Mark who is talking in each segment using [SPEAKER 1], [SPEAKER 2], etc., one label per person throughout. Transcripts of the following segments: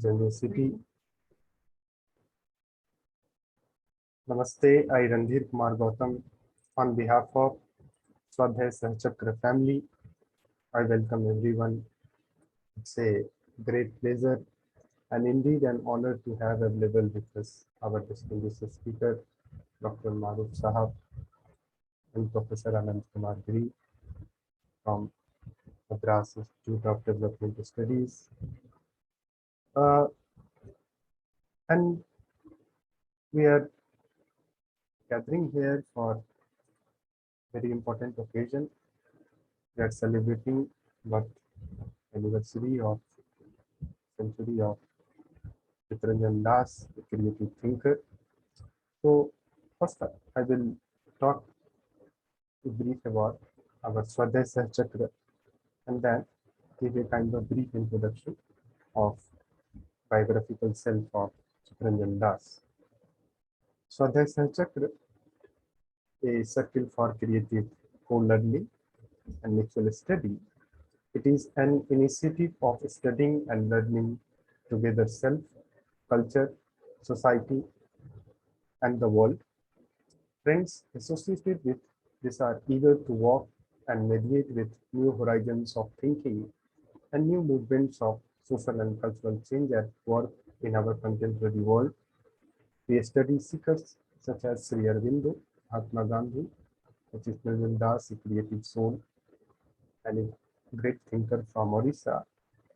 [SPEAKER 1] Jammu City. Namaste, I Randhir Kumar Gautam. On behalf of Swadhyaya Chakra family, I welcome everyone. It's a great pleasure and indeed an honor to have available with us our distinguished speaker, Dr. Maroof Sahab and Professor Ananta Giri from Madras Institute of Development Studies. And we are gathering here for very important occasion. We are celebrating what anniversary of century of Chitta Ranjan Das, the creative thinker. So first I will talk brief about our Swadhyaya Chakra and then give a kind of brief introduction of biographical self of Chitta Ranjan Das. Swadhyaya Chakra, a circle for creative co-learning and mutual study. It is an initiative of studying and learning together self, culture, society, and the world. Friends associated with this are eager to walk and mediate with new horizons of thinking and new movements of social and cultural change at work in our contemporary world. We study seekers such as Sri Aurobindo, Mahatma Gandhi, Chitta Ranjan Das, a creative soul, and a great thinker from Orissa,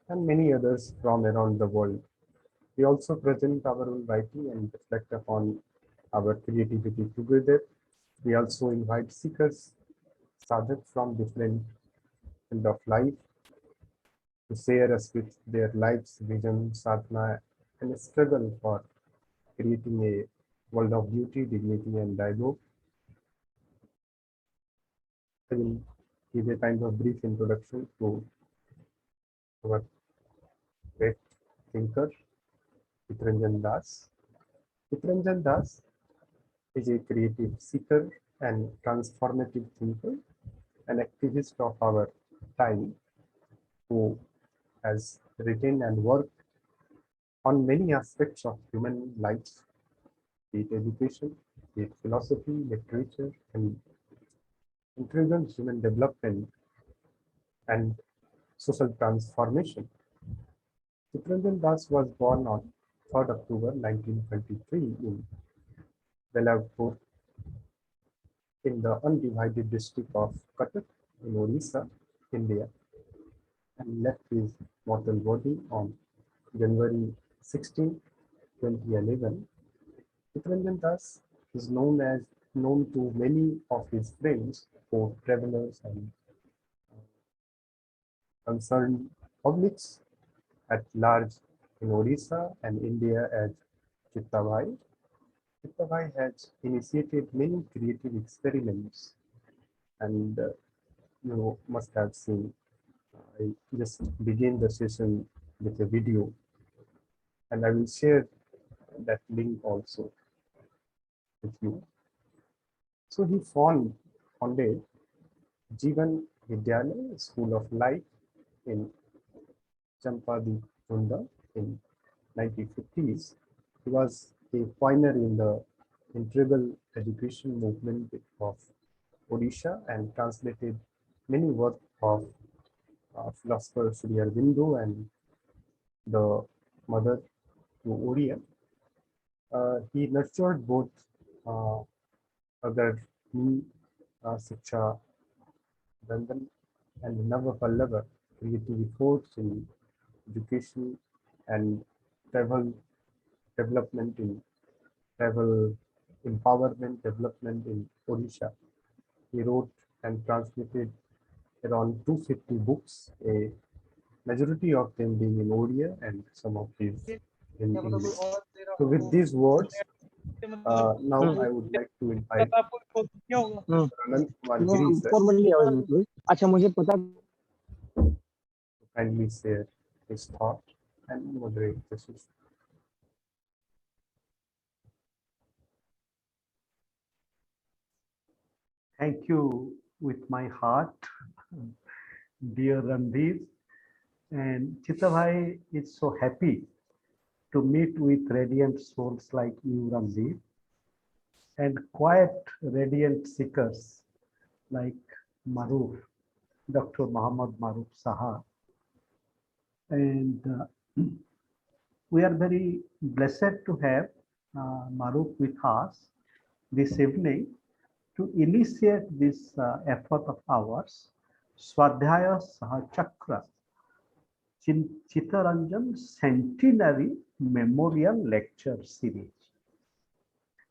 [SPEAKER 1] and many others from around the world. We also present our own writing and reflect upon our creativity together. We also invite seekers, sadhaks from different field of life to share us with their lives, vision, sadhana, and struggle for creating a world of beauty, dignity, and dialogue. I will give a kind of brief introduction to our great thinker, Chitta Ranjan Das. Chitta Ranjan Das is a creative seeker and transformative thinker, an activist of our time who has written and worked on many aspects of human life, be it education, be it philosophy, literature, and intelligent human development and social transformation. Chitta Ranjan Das was born on 3rd October 1923 in Bellapur in the undivided district of Cuttack in Orissa, India, and left his mortal body on January 16, 2011. Chitta Ranjan Das is known to many of his friends, both travelers and concerned publics at large in Orissa and India as Chitta Bhai. Chitta Bhai has initiated many creative experiments, and you must have seen. I just begin the session with a video, and I will share that link also with you. So he founded Jeevan Vidyalaya School of Life in Champadi Chunda in 1950s. He was a pioneer in the integral education movement of Odisha and translated many works of philosopher Sri Aurobindo and the mother to Odia. He nurtured both other Siksha Bandhan and Nava Pallava creative efforts in education and travel development in travel empowerment development in Odisha. He wrote and transmitted around 250 books, a majority of them being in Odia and some of these in English. So with these words, now I would like to invite Anant Kumar Giri sir
[SPEAKER 2] अच्छा मुझे पता
[SPEAKER 1] to kindly share his thought and moderate the session.
[SPEAKER 3] Thank you with my heart, dear Randhir. And Chitta Bhai is so happy to meet with radiant souls like you, Randhir, and quiet, radiant seekers like Maroof, Dr. Muhammad Maroof Saha. And we are very blessed to have Maroof with us this evening to initiate this effort of ours, Swadhyaya Sahachakra, Chitta Ranjan Centenary Memorial Lecture Series.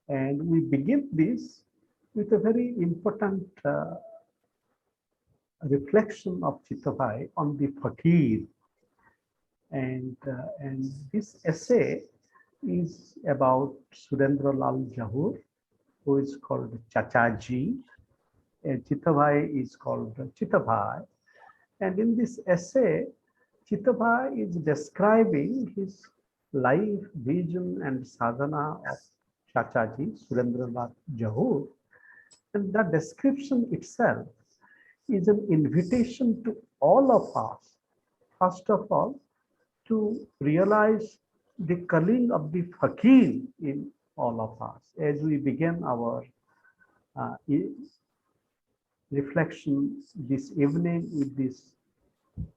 [SPEAKER 3] And we begin this with a very important reflection of Chitta Bhai on the Fakir. And this essay is about Surendra Lal Jahur, who is called Chachaji, and Chitta Bhai is called Chitta Bhai. And in this essay, Chitta Bhai is describing his life, vision, and sadhana of Chachaji, Surendra Lal Jahur. And that description itself is an invitation to all of us, first of all, to realize the calling of the Fakir in all of us. As we begin our reflection this evening with this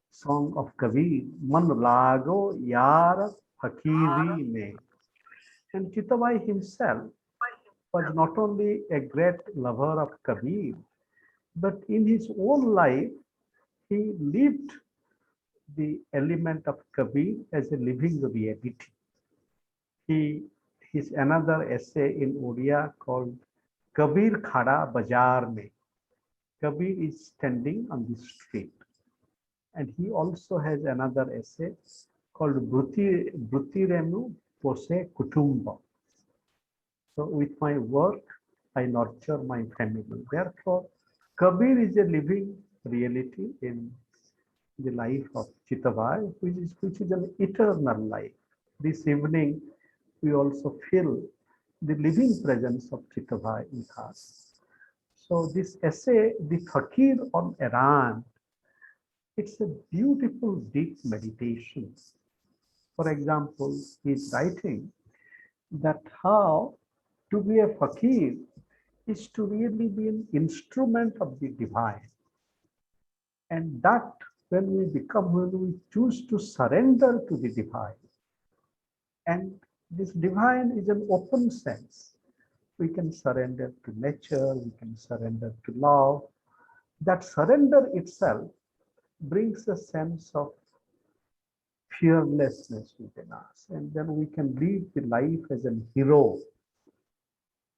[SPEAKER 3] song of Kabir, Man Lago Yar Fakiri Me. And Chitta Bhai himself was not only a great lover of Kabir, but in his own life, he lived the element of Kabir as a living reality. His another essay in Odia called Kabir Khada Bazaar Mein. Kabir is standing on the street. And he also has another essay called Bruti Renu Pose Kutumba. So with my work, I nurture my family. Therefore, Kabir is a living reality in the life of Chitta Bhai, which is an eternal life. This evening, we also feel the living presence of Chitta Bhai with us. So this essay, The Fakir on Errand, it's a beautiful, deep meditation. For example, he's writing that how to be a Fakir is to really be an instrument of the divine. And that when we choose to surrender to the divine, and this divine is an open sense. We can surrender to nature, we can surrender to love. That surrender itself brings a sense of fearlessness within us. And then we can live the life as a hero.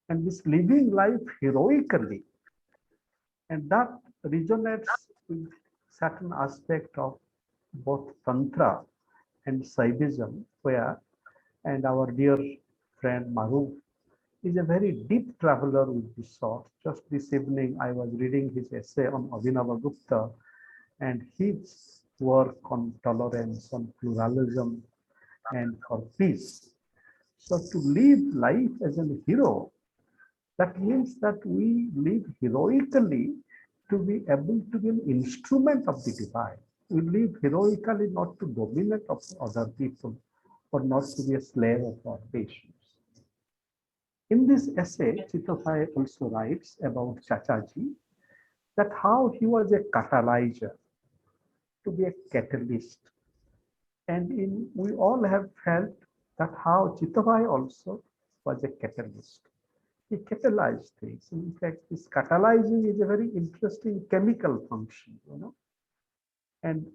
[SPEAKER 3] And this living life heroically, and that resonates with certain aspect of both Tantra and Sufism, where, and our dear friend Maroof is a very deep traveler with this sort. Just this evening, I was reading his essay on Abhinavagupta and his work on tolerance, on pluralism, and for peace. So to live life as a hero, that means that we live heroically to be able to be an instrument of the divine. We live heroically not to dominate of other people or not to be a slave of our passions. In this essay, Chitta Bhai also writes about Chachaji, that how he was a catalyzer, to be a catalyst. And we all have felt that how Chitta Bhai also was a catalyst. He catalyzed things. In fact, this catalyzing is a very interesting chemical function, and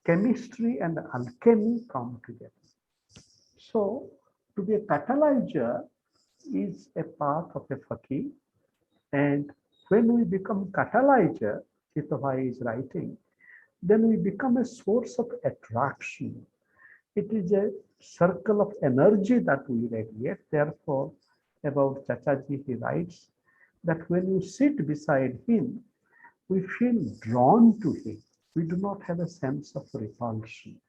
[SPEAKER 3] chemistry and alchemy come together. So to be a catalyzer is a part of a Fakir. And when we become catalyzer, Chitta Bhai is writing, then we become a source of attraction. It is a circle of energy that we radiate. Therefore, about Chachaji, he writes that when you sit beside him, we feel drawn to him. We do not have a sense of repulsion.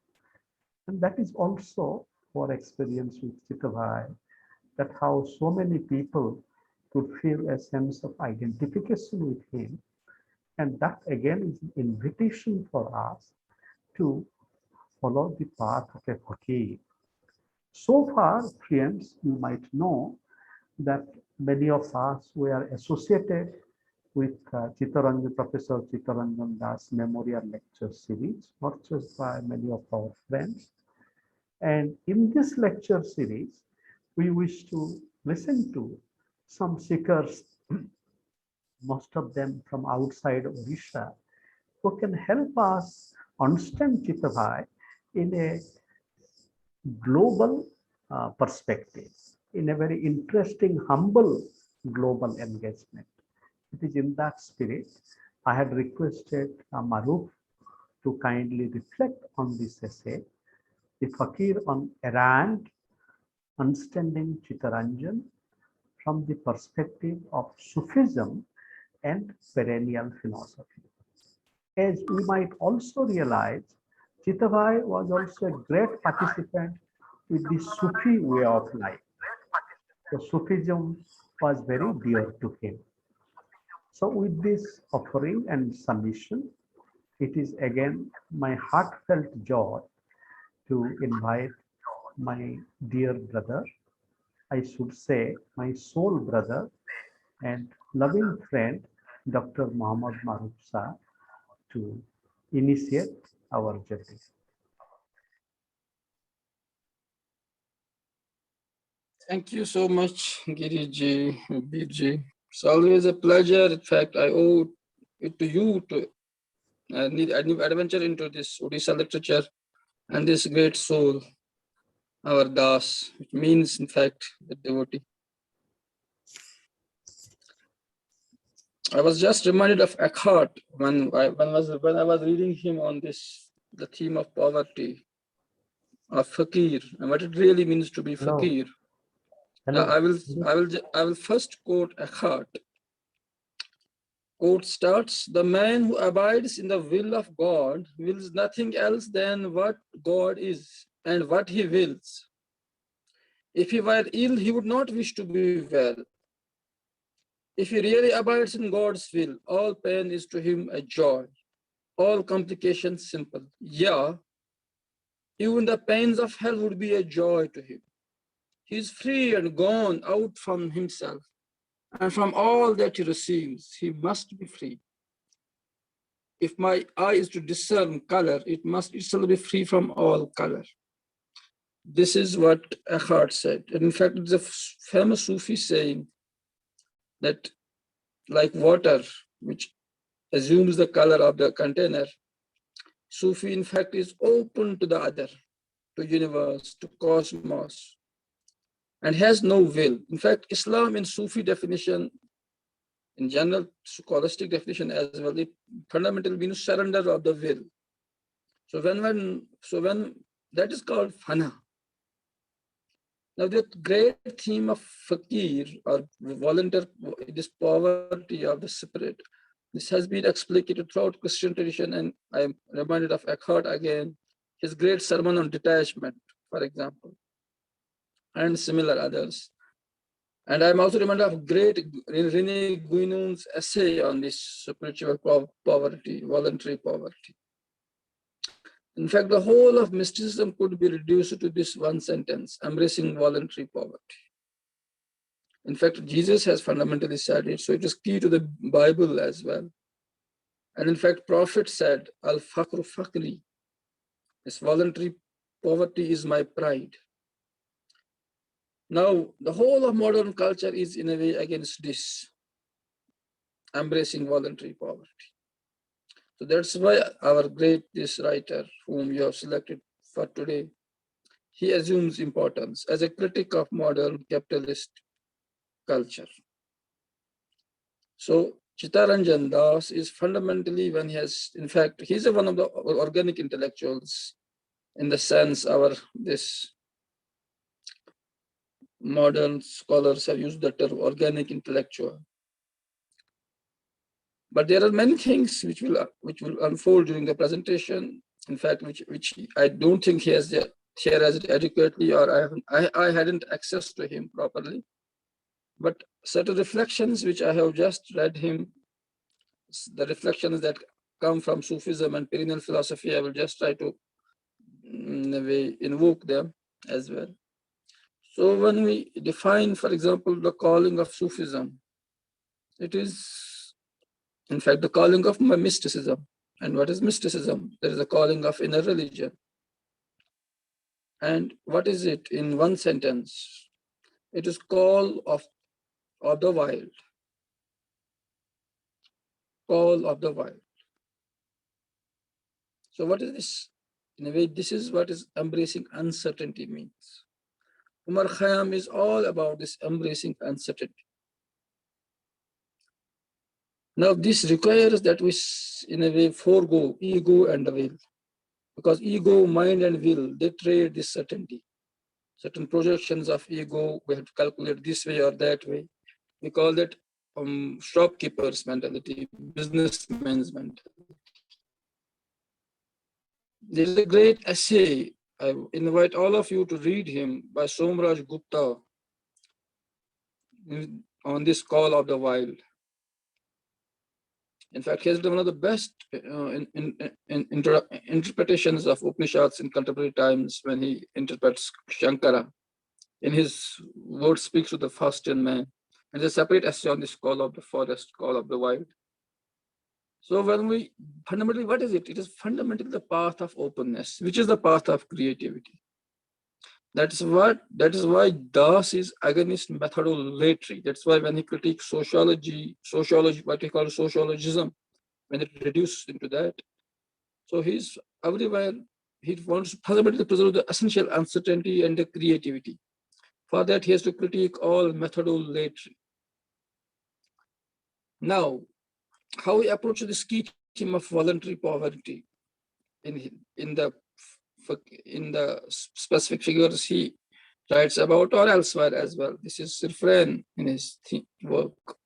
[SPEAKER 3] And that is also our experience with Chitta Bhai, that how so many people could feel a sense of identification with him. And that again is an invitation for us to follow the path of a Fakir. So far, friends, you might know that many of us were associated with Chitta Ranjan, Professor Chitta Ranjan Das Memorial Lecture Series, purchased by many of our friends. And in this lecture series, we wish to listen to some seekers, most of them from outside Odisha, who can help us understand Chitta Bhai in a global perspective, in a very interesting, humble global engagement. It is in that spirit I had requested Maroof to kindly reflect on this essay, the Fakir on Errand, understanding Chitta Ranjan from the perspective of Sufism and perennial philosophy. As we might also realize, Chitta Bhai was also a great participant with the Sufi way of life. The Sufism was very dear to him. So with this offering and submission, it is again my heartfelt joy to invite my dear brother, I should say my soul brother and loving friend, Dr. Muhammad Maroof Shah, to initiate our journey.
[SPEAKER 4] Thank you so much, Giriji, Birji. It's always a pleasure. In fact, I owe it to you to need adventure into this Odisha literature and this great soul, our Das, which means, in fact, the devotee. I was just reminded of Eckhart when I was reading him on this, the theme of poverty, of Fakir, and what it really means to be Fakir.
[SPEAKER 3] Hello.
[SPEAKER 4] I will first quote Eckhart. Quote starts, the man who abides in the will of God wills nothing else than what God is and what he wills. If he were ill, he would not wish to be well. If he really abides in God's will, all pain is to him a joy, all complications simple. Yeah, even the pains of hell would be a joy to him. He is free and gone out from himself, and from all that he receives, he must be free. If my eye is to discern color, it must itself be free from all color. This is what Eckhart said. And in fact, it's a famous Sufi saying that like water, which assumes the color of the container, Sufi in fact is open to the other, to universe, to cosmos, and has no will. In fact, Islam in Sufi definition, in general scholastic definition as well, it fundamentally means surrender of the will. So when that is called fana. Now the great theme of fakir or volunteer, this poverty of the spirit, this has been explicated throughout Christian tradition, and I am reminded of Eckhart again, his great sermon on detachment, for example, and similar others. And I'm also reminded of great Rene Guinon's essay on this spiritual poverty, voluntary poverty. In fact, the whole of mysticism could be reduced to this one sentence, embracing voluntary poverty. In fact, Jesus has fundamentally said it, so it is key to the Bible as well. And in fact, prophet said, Al-Fakru Fakli, this voluntary poverty is my pride. Now, the whole of modern culture is in a way against this, embracing voluntary poverty. So that's why our great, this writer, whom you have selected for today, he assumes importance as a critic of modern capitalist culture. So Chitta Ranjan Das is fundamentally when he has, in fact, he's one of the organic intellectuals in the sense this modern scholars have used the term organic intellectual. But there are many things which will unfold during the presentation. In fact, which I don't think he has shared it adequately, or I hadn't access to him properly. But certain reflections which I have just read him, the reflections that come from Sufism and perennial philosophy, I will just try to in a way invoke them as well. So when we define, for example, the calling of Sufism, it is, in fact, the calling of mysticism. And what is mysticism? There is a calling of inner religion. And what is it in one sentence? It is call of the wild. Call of the wild. So what is this? In a way, this is what is embracing uncertainty means. Umar Khayyam is all about this embracing uncertainty. Now this requires that we, in a way, forego ego and the will. Because ego, mind and will, they trade this certainty. Certain projections of ego, we have to calculate this way or that way. We call that shopkeeper's mentality, businessman's mentality. There is a great essay, I invite all of you to read him, by Somraj Gupta on this call of the wild. In fact, he has done one of the best interpretations of Upanishads in contemporary times when he interprets Shankara. In his word speaks to the Faustian man. And there's a separate essay on this call of the forest, call of the wild. So when we, fundamentally, what is it? It is fundamentally the path of openness, which is the path of creativity. That is why Das is against methodology. That's why when he critiques sociology, what we call sociologism, when it reduces into that. So he's everywhere, he wants fundamentally to preserve the essential uncertainty and the creativity. For that, he has to critique all methodology. Now, how we approach this key theme of voluntary poverty in the specific figures he writes about or elsewhere as well. This is refrain in his work.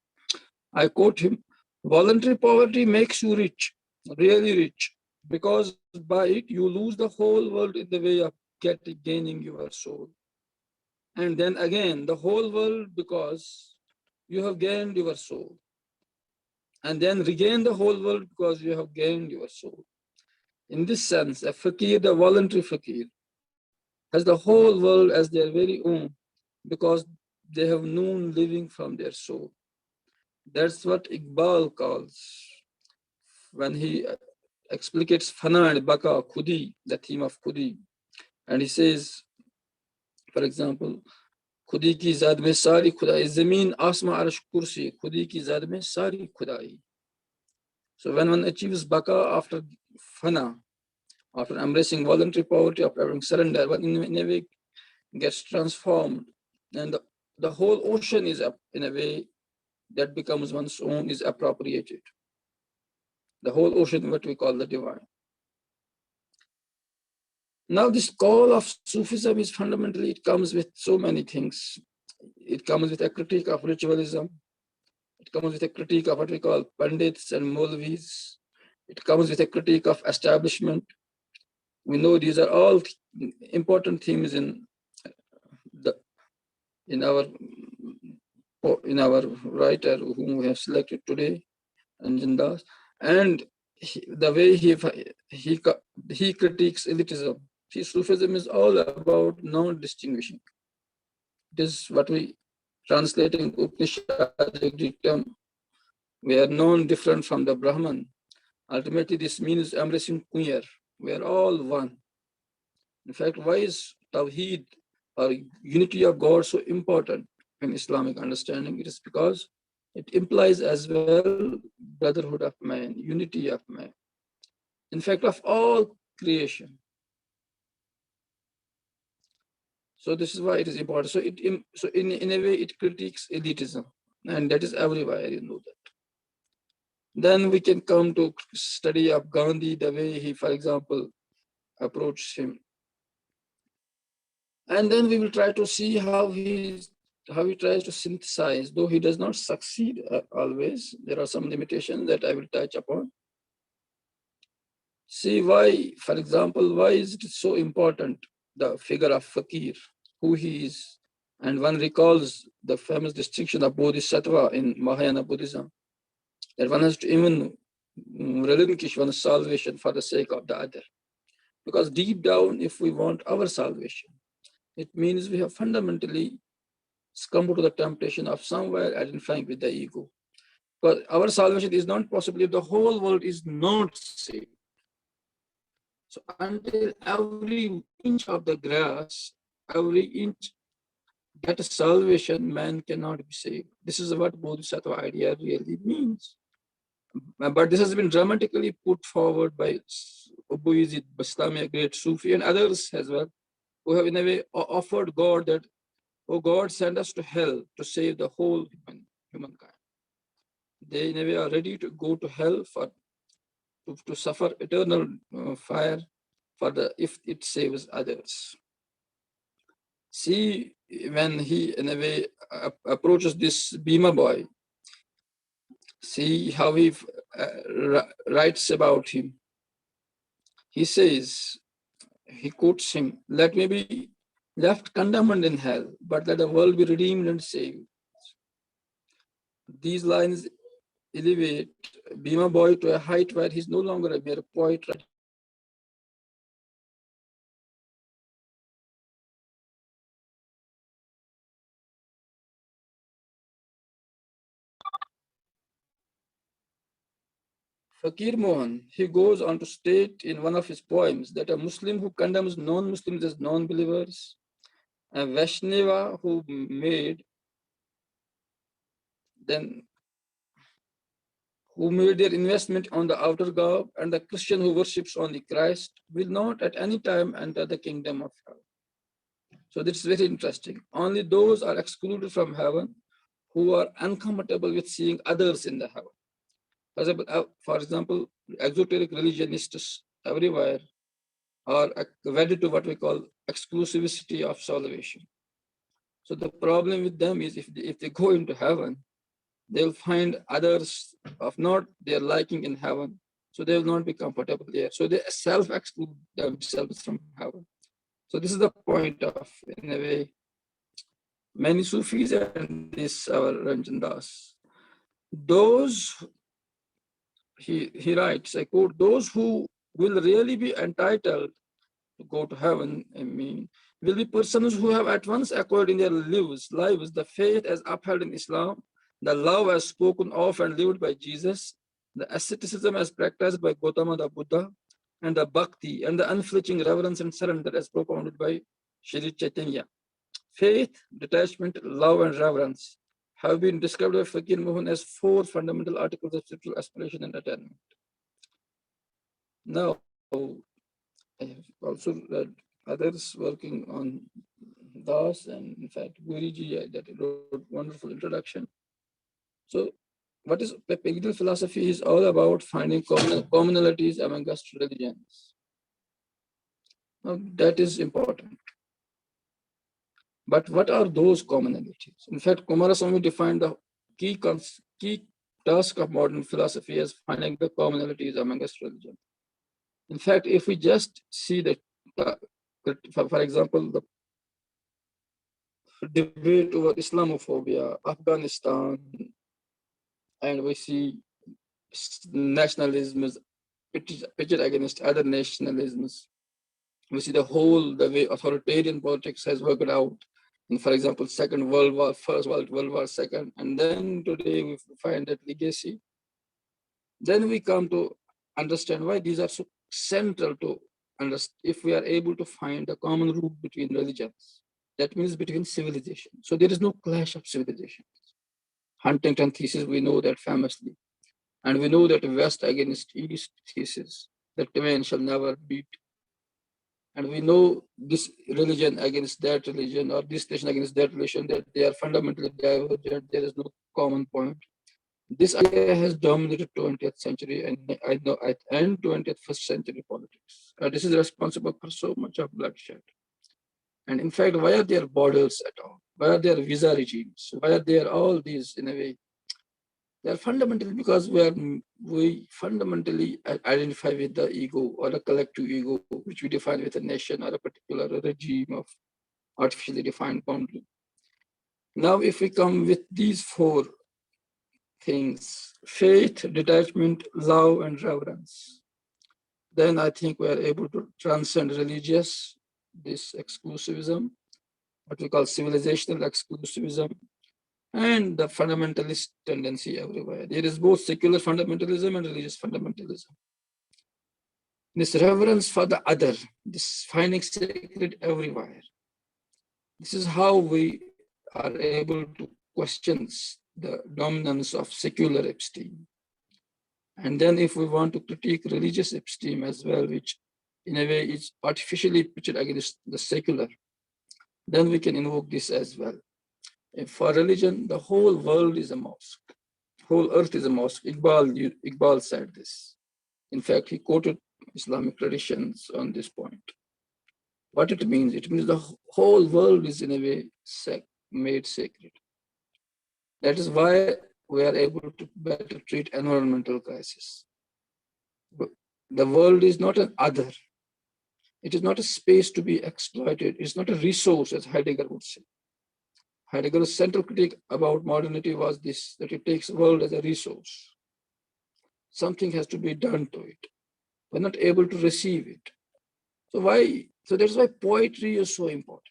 [SPEAKER 4] I quote him: voluntary poverty makes you rich, really rich, because by it you lose the whole world in the way of gaining your soul. And then again, the whole world because you have gained your soul. And then regain the whole world because you have gained your soul. In this sense, a fakir, the voluntary fakir, has the whole world as their very own because they have known living from their soul. That's what Iqbal calls when he explicates fana and baka, khudi, the theme of khudi. And he says, for example, khudi ki zad mein sari khudai, zameen asma arsh kursi, khudi ki zad mein sari khudai. So when one achieves baka after fana, after embracing voluntary poverty, after having surrender, one in a way gets transformed, and the whole ocean is up in a way that becomes one's own, is appropriated. The whole ocean, what we call the divine. Now this call of Sufism is fundamentally, it comes with so many things. It comes with a critique of ritualism. It comes with a critique of what we call Pandits and Maulvis. It comes with a critique of establishment. We know these are all important themes in our writer whom we have selected today, Ranjan Das, and the way he critiques elitism. See, Sufism is all about non-distinguishing. It is what we translating Upanishadic dictum. We are known different from the Brahman. Ultimately, this means embracing Kunyar. We are all one. In fact, why is Tawheed or unity of God so important in Islamic understanding? It is because it implies as well brotherhood of man, unity of man. In fact, of all creation. So this is why it is important. So in a way, it critiques elitism, and that is everywhere, you know that. Then we can come to study of Gandhi, the way he, for example, approached him. And then we will try to see how he tries to synthesize, though he does not succeed always. There are some limitations that I will touch upon. See why, for example, why is it so important, the figure of Fakir, who he is. And one recalls the famous distinction of Bodhisattva in Mahayana Buddhism, that one has to even relinquish one's salvation for the sake of the other. Because deep down, if we want our salvation, It means we have fundamentally succumbed to the temptation of somewhere identifying with the ego. But our salvation is not possible if the whole world is not saved. So until every inch of the grass, every inch get salvation, man cannot be saved. This is what Bodhisattva idea really means. But this has been dramatically put forward by Abu-Yazid Bastami, a great Sufi, and others as well, who have in a way offered God that, oh God, send us to hell to save the whole humankind. They in a way are ready to go to hell for to suffer eternal fire for if it saves others. See, when he in a way approaches this Bhima boy, see how he writes about him. He says, he quotes him, let me be left condemned in hell, but let the world be redeemed and saved. These lines elevate Bhima boy to a height where he's no longer a mere poet. Fakir Mohan, he goes on to state in one of his poems that a Muslim who condemns non-Muslims as non-believers, a Vaishnava who made their investment on the outer God, and the Christian who worships only Christ will not at any time enter the kingdom of heaven. So this is very interesting. Only those are excluded from heaven who are uncomfortable with seeing others in the heaven. For example, exoteric religionists everywhere are wedded to what we call exclusivity of salvation. So the problem with them is if they go into heaven, they'll find others of not their liking in heaven. So they will not be comfortable there. So they self-exclude themselves from heaven. So this is the point of, in a way, many Sufis and this our Ranjan Das. Those, he writes, I quote, those who will really be entitled to go to heaven, I mean, will be persons who have at once acquired in their lives the faith as upheld in Islam, the love as spoken of and lived by Jesus, the asceticism as practiced by Gautama the Buddha, and the bhakti and the unflinching reverence and surrender as propounded by Shri Chaitanya. Faith, detachment, love, and reverence have been described by Fakir Mohan as 4 fundamental articles of spiritual aspiration and attainment. Now, I have also read others working on Das, and in fact, Giri that wrote wonderful introduction. So, what is Pagan philosophy is all about finding commonalities among us religions. Now, that is important. But what are those commonalities? In fact, Kumaraswamy defined the key task of modern philosophy as finding the commonalities among us religions. In fact, if we just see that, for example, the debate over Islamophobia, Afghanistan, and we see nationalism is pitched against other nationalisms. We see the way authoritarian politics has worked out in, for example, Second World War, First World War, Second, and then today we find that legacy. Then we come to understand why these are so central to understand. If we are able to find a common root between religions, that means between civilization. So there is no clash of civilizations. Huntington thesis, we know that famously. And we know that West against East thesis, that man shall never beat. And we know this religion against that religion, or this nation against that religion, that they are fundamentally divergent. There is no common point. This idea has dominated 20th century and 21st century politics. This is responsible for so much of bloodshed. And in fact, why are there borders at all? Why are there visa regimes? Why are there all these, in a way? They are fundamentally because we fundamentally identify with the ego or a collective ego, which we define with a nation or a particular regime of artificially defined boundary. Now, if we come with these 4 things, faith, detachment, love, and reverence, then I think we are able to transcend this exclusivism, what we call civilizational exclusivism, and the fundamentalist tendency everywhere. There is both secular fundamentalism and religious fundamentalism. This reverence for the other, this finding sacred everywhere. This is how we are able to question the dominance of secular episteme. And then if we want to critique religious episteme as well, which in a way is artificially pitched against the secular, then we can invoke this as well. And for religion, the whole world is a mosque. Whole earth is a mosque. Iqbal said this. In fact, he quoted Islamic traditions on this point. What it means the whole world is in a way made sacred. That is why we are able to better treat environmental crisis. The world is not an other. It is not a space to be exploited. It's not a resource, as Heidegger would say. Heidegger's central critique about modernity was this, that it takes the world as a resource. Something has to be done to it. We're not able to receive it. So that's why poetry is so important.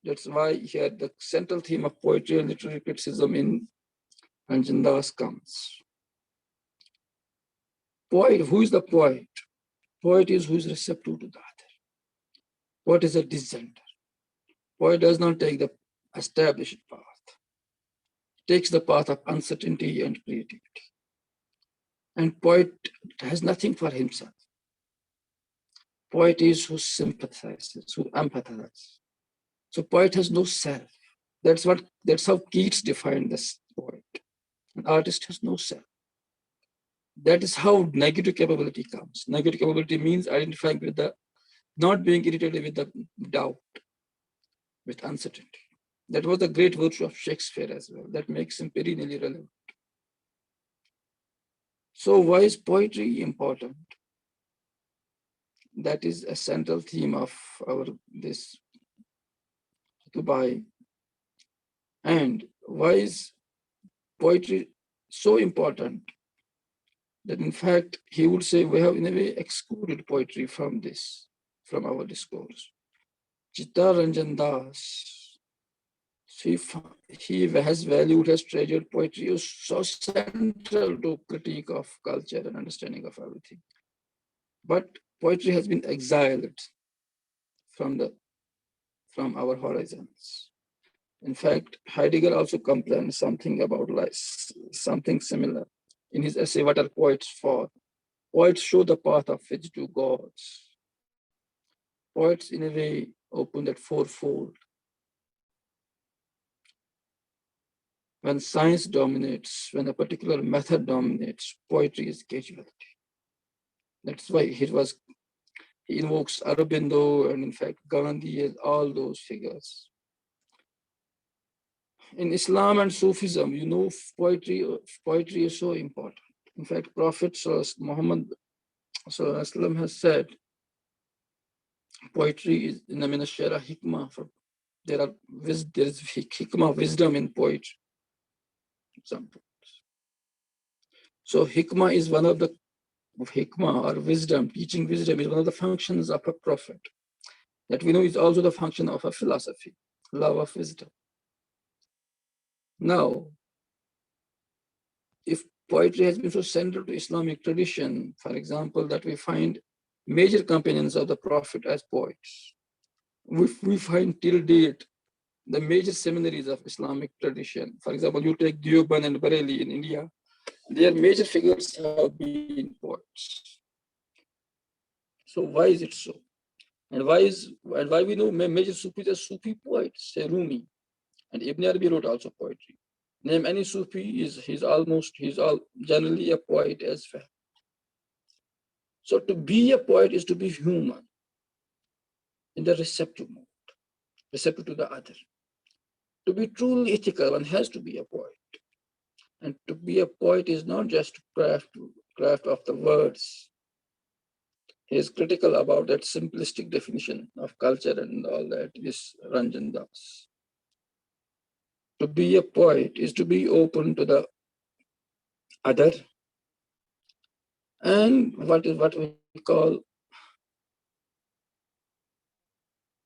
[SPEAKER 4] That's why here the central theme of poetry and literary criticism in Ranjan Das comes. Poet, who is the poet? Poet is who is receptive to the other. Poet is a dissenter. Poet does not take the established path. He takes the path of uncertainty and creativity. And poet has nothing for himself. Poet is who sympathizes, who empathizes. So poet has no self. That's how Keats defined this poet. An artist has no self. That is how negative capability comes. Negative capability means identifying with not being irritated with the doubt, with uncertainty. That was the great virtue of Shakespeare as well. That makes him perennially relevant. So why is poetry important? That is a central theme of this Dubai. And why is poetry so important? That in fact, he would say we have in a way excluded poetry from our discourse. Chitta Ranjan Das, he has valued, has treasured poetry, is so central to critique of culture and understanding of everything. But poetry has been exiled from our horizons. In fact, Heidegger also complains something about something similar in his essay, What Are Poets For? Poets show the path of which to gods. Poets, in a way, open that fourfold. When science dominates, when a particular method dominates, poetry is casualty. That's why he invokes Aurobindo and in fact Gandhi and all those figures. In Islam and Sufism, poetry is so important. In fact, Prophet Muhammad has said, poetry is in the Minashara Hikmah. There is hikmah, wisdom in poetry. Example. So hikmah is one of the hikmah or wisdom, teaching wisdom is one of the functions of a prophet. That we know is also the function of a philosophy, love of wisdom. Now, if poetry has been so central to Islamic tradition, for example, that we find major companions of the Prophet as poets. We find till date the major seminaries of Islamic tradition. For example, you take Deoband and Bareilly in India, their major figures have been poets. So why is it so? And why we know major Sufis are Sufi poets, say Rumi, and Ibn Arabi wrote also poetry. Name any Sufi, he's generally a poet as well. So to be a poet is to be human in the receptive mode, receptive to the other. To be truly ethical, one has to be a poet. And to be a poet is not just craft of the words. He is critical about that simplistic definition of culture and all that is Ranjan Das. To be a poet is to be open to the other and what we call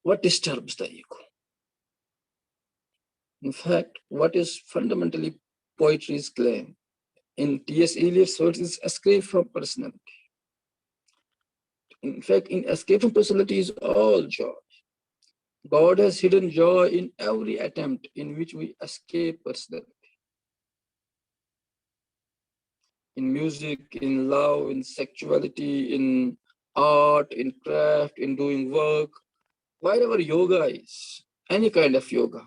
[SPEAKER 4] what disturbs the ego. In fact, what is fundamentally poetry's claim? In T.S. Eliot's words, is escape from personality. In fact, in escape from personality is all joy. God has hidden joy in every attempt in which we escape personality. In music, in love, in sexuality, in art, in craft, in doing work, wherever yoga is, any kind of yoga,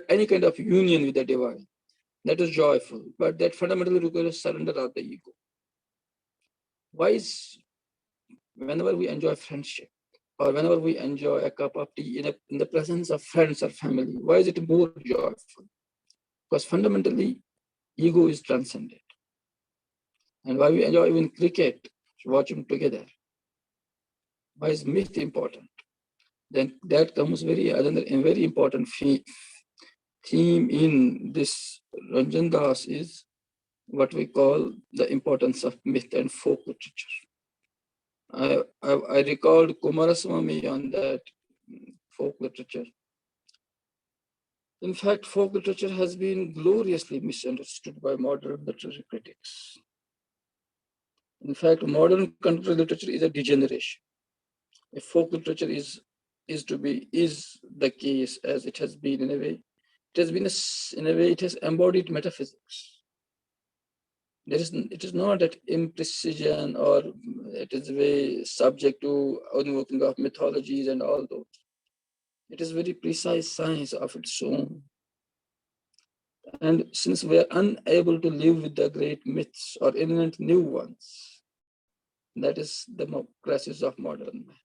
[SPEAKER 4] any kind of union with the divine, that is joyful, but that fundamentally requires surrender of the ego. Why is whenever we enjoy friendship or whenever we enjoy a cup of tea in the presence of friends or family, why is it more joyful? Because fundamentally, ego is transcended. And why we enjoy even cricket, watching together? Why is myth important? Then that comes a very important theme in this Ranjan Das is what we call the importance of myth and folk literature. I recalled Kumaraswamy on that folk literature. In fact, folk literature has been gloriously misunderstood by modern literary critics. In fact, modern contemporary literature is a degeneration. If folk literature is the case as it has been in a way, it has embodied metaphysics. It is not that imprecision or it is very subject to unworking of mythologies and all those. It is very precise science of its own. And since we are unable to live with the great myths or invent new ones, that is the crisis of modern man.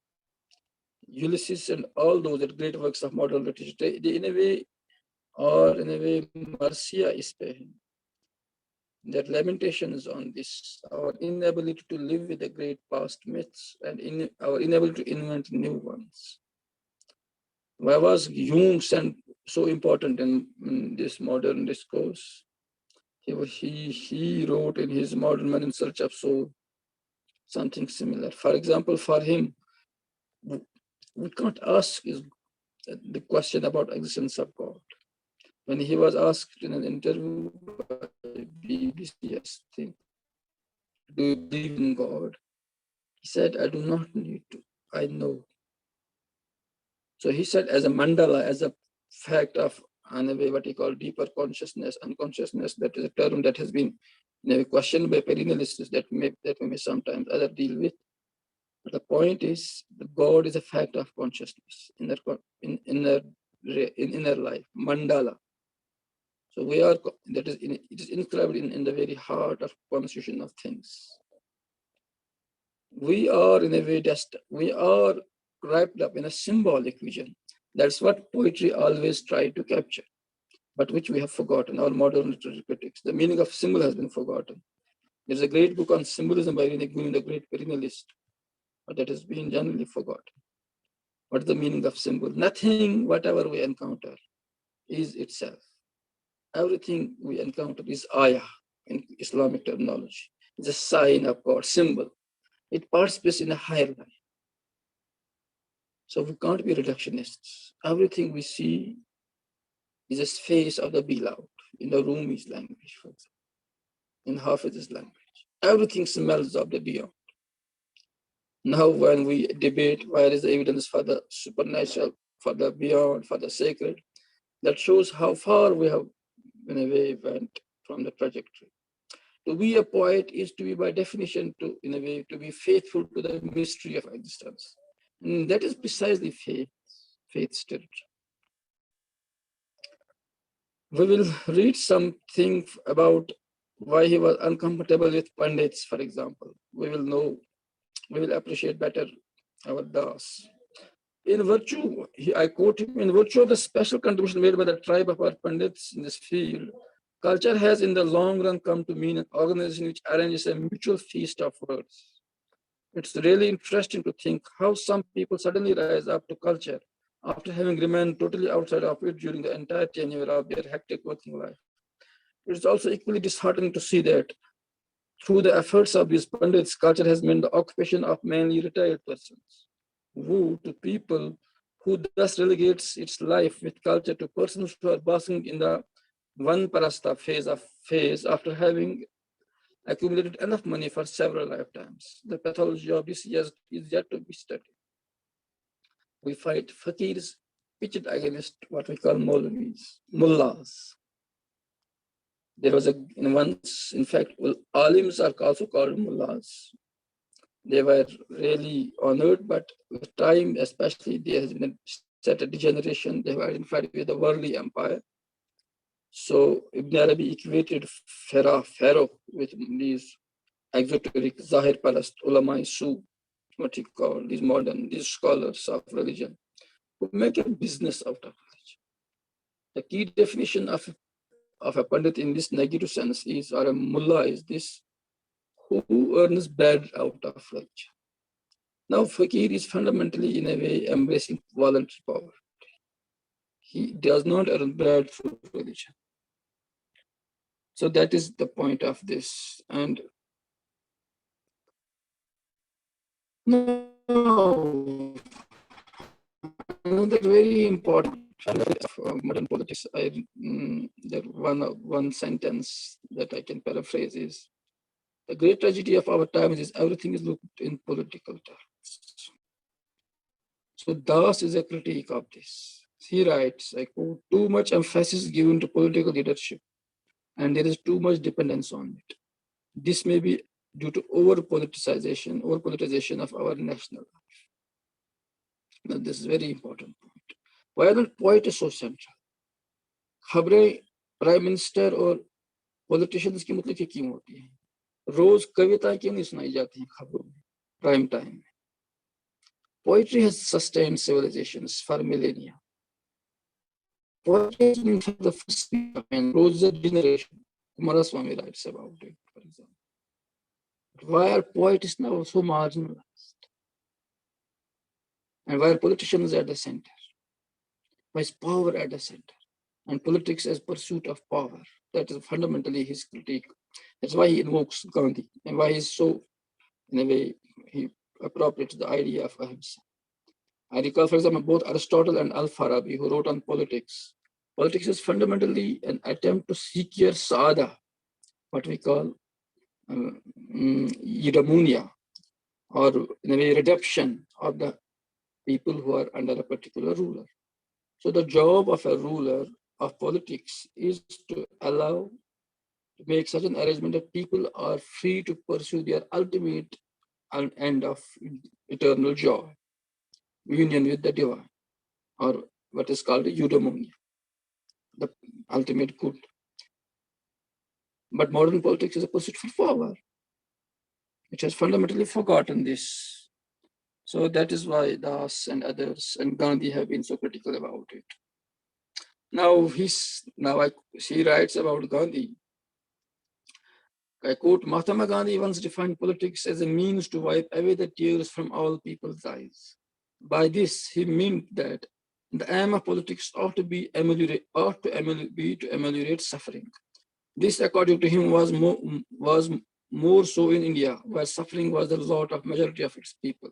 [SPEAKER 4] Ulysses and all those great works of modern literature, they in a way Marcia is paying. Their lamentations on this, our inability to live with the great past myths and our inability to invent new ones. Why was Jung so important in this modern discourse? He wrote in his Modern Man in Search of Soul something similar. For example, for him, we can't ask the question about existence of God. When he was asked in an interview by BBC, I think, do you believe in God? He said, I do not need to, I know. So he said, as a mandala, as a fact of what he called deeper consciousness, unconsciousness, that is a term that has been questioned by perennialists that we may sometimes other deal with. But the point is, that God is a fact of consciousness in inner life, mandala. So it is inscribed in the very heart of constitution of things. We are in a way we are wrapped up in a symbolic vision. That's what poetry always tried to capture, but which we have forgotten, our modern literary critics. The meaning of symbol has been forgotten. There's a great book on symbolism by Rene, the great perennialist, but that has been generally forgotten. What is the meaning of symbol? Nothing, whatever we encounter, is itself. Everything we encounter is ayah in Islamic terminology. It's a sign of God, symbol. It participates in a higher life. So we can't be reductionists. Everything we see is a face of the beloved in the Rumi's language, for example, in Hafiz's language. Everything smells of the beyond. Now, when we debate where is the evidence for the supernatural, for the beyond, for the sacred, that shows how far we have, in a way, went from the trajectory. To be a poet is to be, by definition, to be faithful to the mystery of existence. And that is precisely faith's territory. We will read something about why he was uncomfortable with Pandits, for example. We will appreciate better our Das. In virtue, I quote him, in virtue of the special contribution made by the tribe of our Pandits in this field, culture has in the long run come to mean an organization which arranges a mutual feast of words. It's really interesting to think how some people suddenly rise up to culture after having remained totally outside of it during the entire tenure of their hectic working life. It's also equally disheartening to see that through the efforts of these Pandits, culture has meant the occupation of mainly retired persons who, to people who thus relegates its life with culture to persons who are basking in the one parasta phase after having accumulated enough money for several lifetimes. The pathology of this is yet to be studied. We fight fakirs pitched against what we call mullahs. There was once, in fact, alims are also called mullahs. They were really honored, but with time, especially, there has been a certain degeneration. They were identified with the worldly empire. So Ibn Arabi equated Pharaoh with these exoteric Zahir Parast ulama Su, what he called these scholars of religion, who make a business out of religion. The key definition of a Pandit in this negative sense is, or a mullah is this, who earns bread out of religion. Now, Fakir is fundamentally, in a way, embracing voluntary power. He does not earn bread through religion. So that is the point of this. And now, another very important of modern politics, that one sentence that I can paraphrase is, the great tragedy of our times is everything is looked in political terms. So Das is a critique of this. He writes, I quote, too much emphasis given to political leadership, and there is too much dependence on it. This may be due to over-politicization of our national life. Now, this is a very important point. Why are not poetry so central? खबरें prime minister और politicians की मतलब क्यों होती है? रोज कविताएं क्यों नहीं सुनाई जाती हैं खबरों में, प्राइम टाइम में? Poetry has sustained civilizations for millennia. Poetry has been for the first and Rosa generation. Kumar writes about it, for example. Why are poets now so marginalized? And why are politicians at the center? Why is power at the center? And politics as pursuit of power. That is fundamentally his critique. That's why he invokes Gandhi, and why he's so, in a way, he appropriates the idea of ahimsa. I recall, for example, both Aristotle and Al-Farabi, who wrote on politics. Politics is fundamentally an attempt to secure sada, what we call eudaimonia, or in a way, redemption of the people who are under a particular ruler. So the job of a ruler of politics is to allow, to make such an arrangement that people are free to pursue their ultimate end of eternal joy, union with the divine, or what is called eudaimonia, the ultimate good. But modern politics is a pursuit for power, which has fundamentally forgotten this. So that is why Das and others and Gandhi have been so critical about it. Now he writes about Gandhi. I quote, Mahatma Gandhi once defined politics as a means to wipe away the tears from all people's eyes. By this, he meant that the aim of politics ought to be to ameliorate suffering. This, according to him, was more so in India, where suffering was the lot of majority of its people.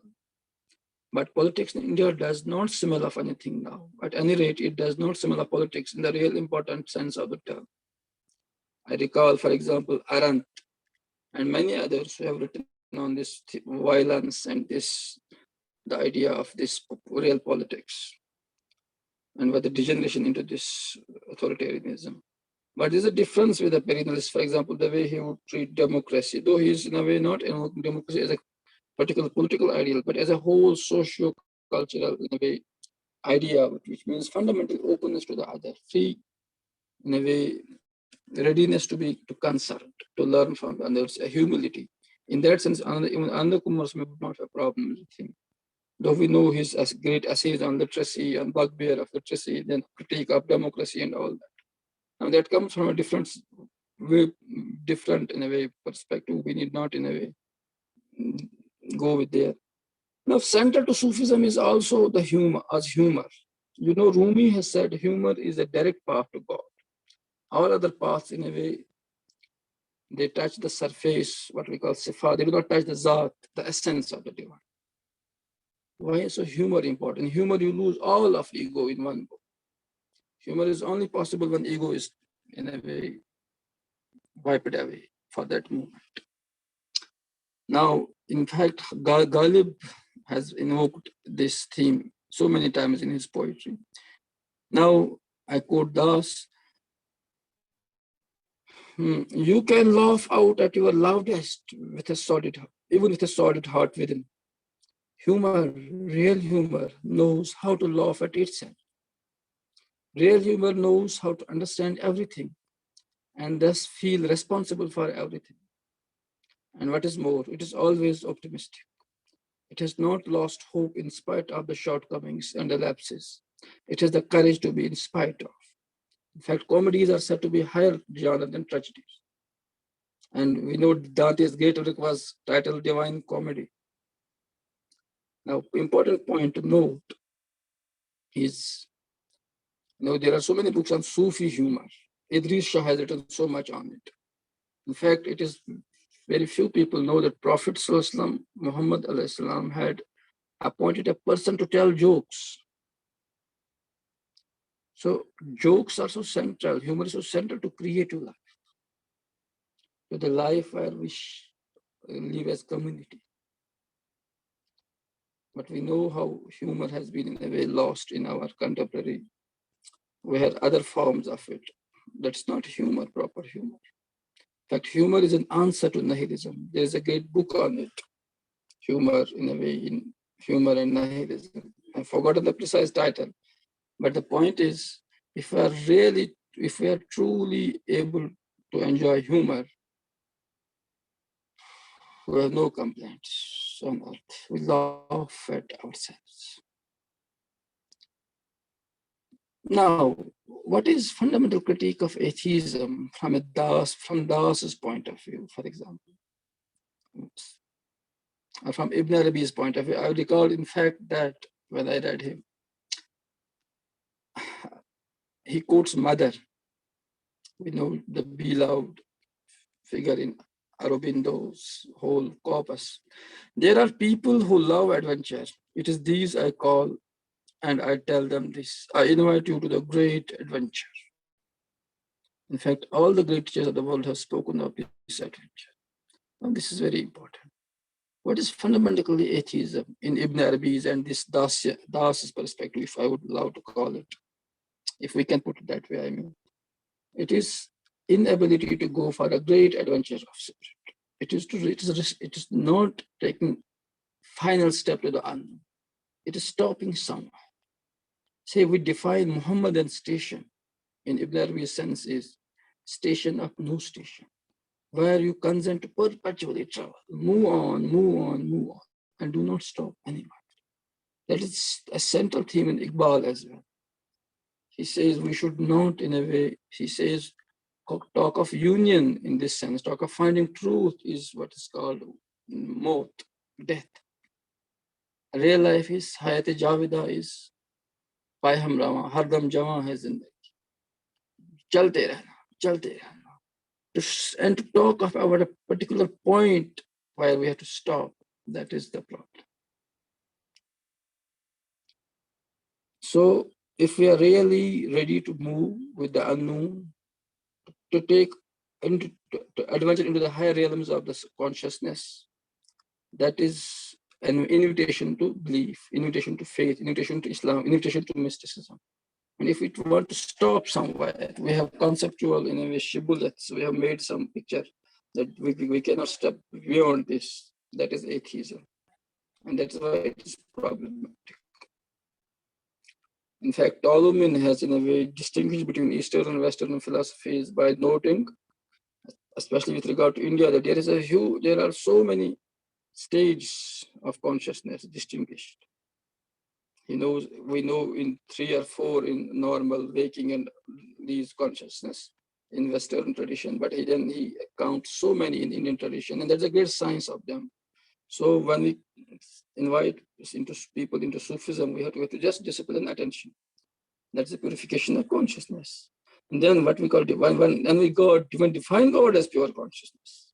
[SPEAKER 4] But politics in India does not smell of anything now. At any rate, it does not smell of politics in the real important sense of the term. I recall, for example, Errand and many others who have written on this violence and the idea of this real politics and with the degeneration into this authoritarianism. But there's a difference with the perennialist, for example, the way he would treat democracy, though he is in a way not invoking democracy as a particular political ideal, but as a whole socio-cultural, in a way, idea, which means fundamental openness to the other, free, in a way, readiness to consult, to learn from others, a humility. In that sense, even Ananda Kumar would not have a problem with him. Though we know his great essays on literacy and bugbear of literacy, then critique of democracy and all that. Now that comes from a different in a way perspective. We need not in a way go with there. Now, central to Sufism is also the humor. You know, Rumi has said humor is a direct path to God. All other paths, in a way, they touch the surface, what we call sifa. They do not touch the zat, the essence of the divine. Why is so humor important? Humor, you lose all of ego in one go. Humor is only possible when ego is, in a way, wiped away for that moment. Now, in fact, Ghalib has invoked this theme so many times in his poetry. Now, I quote Das, you can laugh out at your loudest with a sordid, even with a sordid heart within. Humor, real humor, knows how to laugh at itself. Real humor knows how to understand everything and thus feel responsible for everything. And what is more, it is always optimistic. It has not lost hope in spite of the shortcomings and the lapses. It has the courage to be in spite of. In fact, comedies are said to be higher genre than tragedies. And we know Dante's great work was titled Divine Comedy. Now, important point to note is, there are so many books on Sufi humor. Idris Shah has written so much on it. In fact, it is very few people know that Prophet Sallallahu Muhammad Sallam had appointed a person to tell jokes. So jokes are so central, humor is so central to creative life, to the life where we live as community. But we know how humor has been in a way lost in our contemporary. We have other forms of it. That's not humor, proper humor. In fact, humor is an answer to nihilism. There is a great book on it. Humor, in a way, in humor and nihilism. I've forgotten the precise title. But the point is, if we are truly able to enjoy humor, we have no complaints on earth. We laugh at ourselves. Now, what is fundamental critique of atheism from Das's point of view, for example? Or from Ibn Arabi's point of view? I recall, in fact, that when I read him, he quotes Mother. We know the beloved figure in Aurobindo's whole corpus. There are people who love adventure. It is these I call, and I tell them this. I invite you to the great adventure. In fact, all the great teachers of the world have spoken of this adventure. Now, this is very important. What is fundamentally atheism in Ibn Arabi's and this Das's perspective, if I would love to call it, if we can put it that way, I mean. It is inability to go for a great adventure of spirit. It is not taking final step to the unknown. It is stopping somewhere. Say we define Muhammadan station in Ibn Arabi's sense is station of no station, where you consent to perpetually travel, move on, and do not stop anymore. That is a central theme in Iqbal as well. He says we should not, in a way, he says, talk of union in this sense, talk of finding truth is what is called maut, death. Real life is hayat javida, is payham rawa, hardam jawa hai zindagi. Chalte rehna. And to talk about a particular point where we have to stop, that is the problem. So if we are really ready to move with the unknown, to take into to advance into the higher realms of the consciousness, that is an invitation to belief, invitation to faith, invitation to Islam, invitation to mysticism. And if we want to stop somewhere, we have conceptual, in a way, shibboleths. We have made some picture that we cannot step beyond this. That is atheism. And that's why it is problematic. In fact, Tolumin has, in a way, distinguished between Eastern and Western philosophies by noting, especially with regard to India, that there are so many stages of consciousness distinguished. We know in 3 or 4 in normal waking and these consciousness in Western tradition, but he counts so many in Indian tradition, and there's a great science of them. So when we invite people into Sufism, we have to just discipline attention. That's the purification of consciousness. And then what we call divine, when we define God as pure consciousness.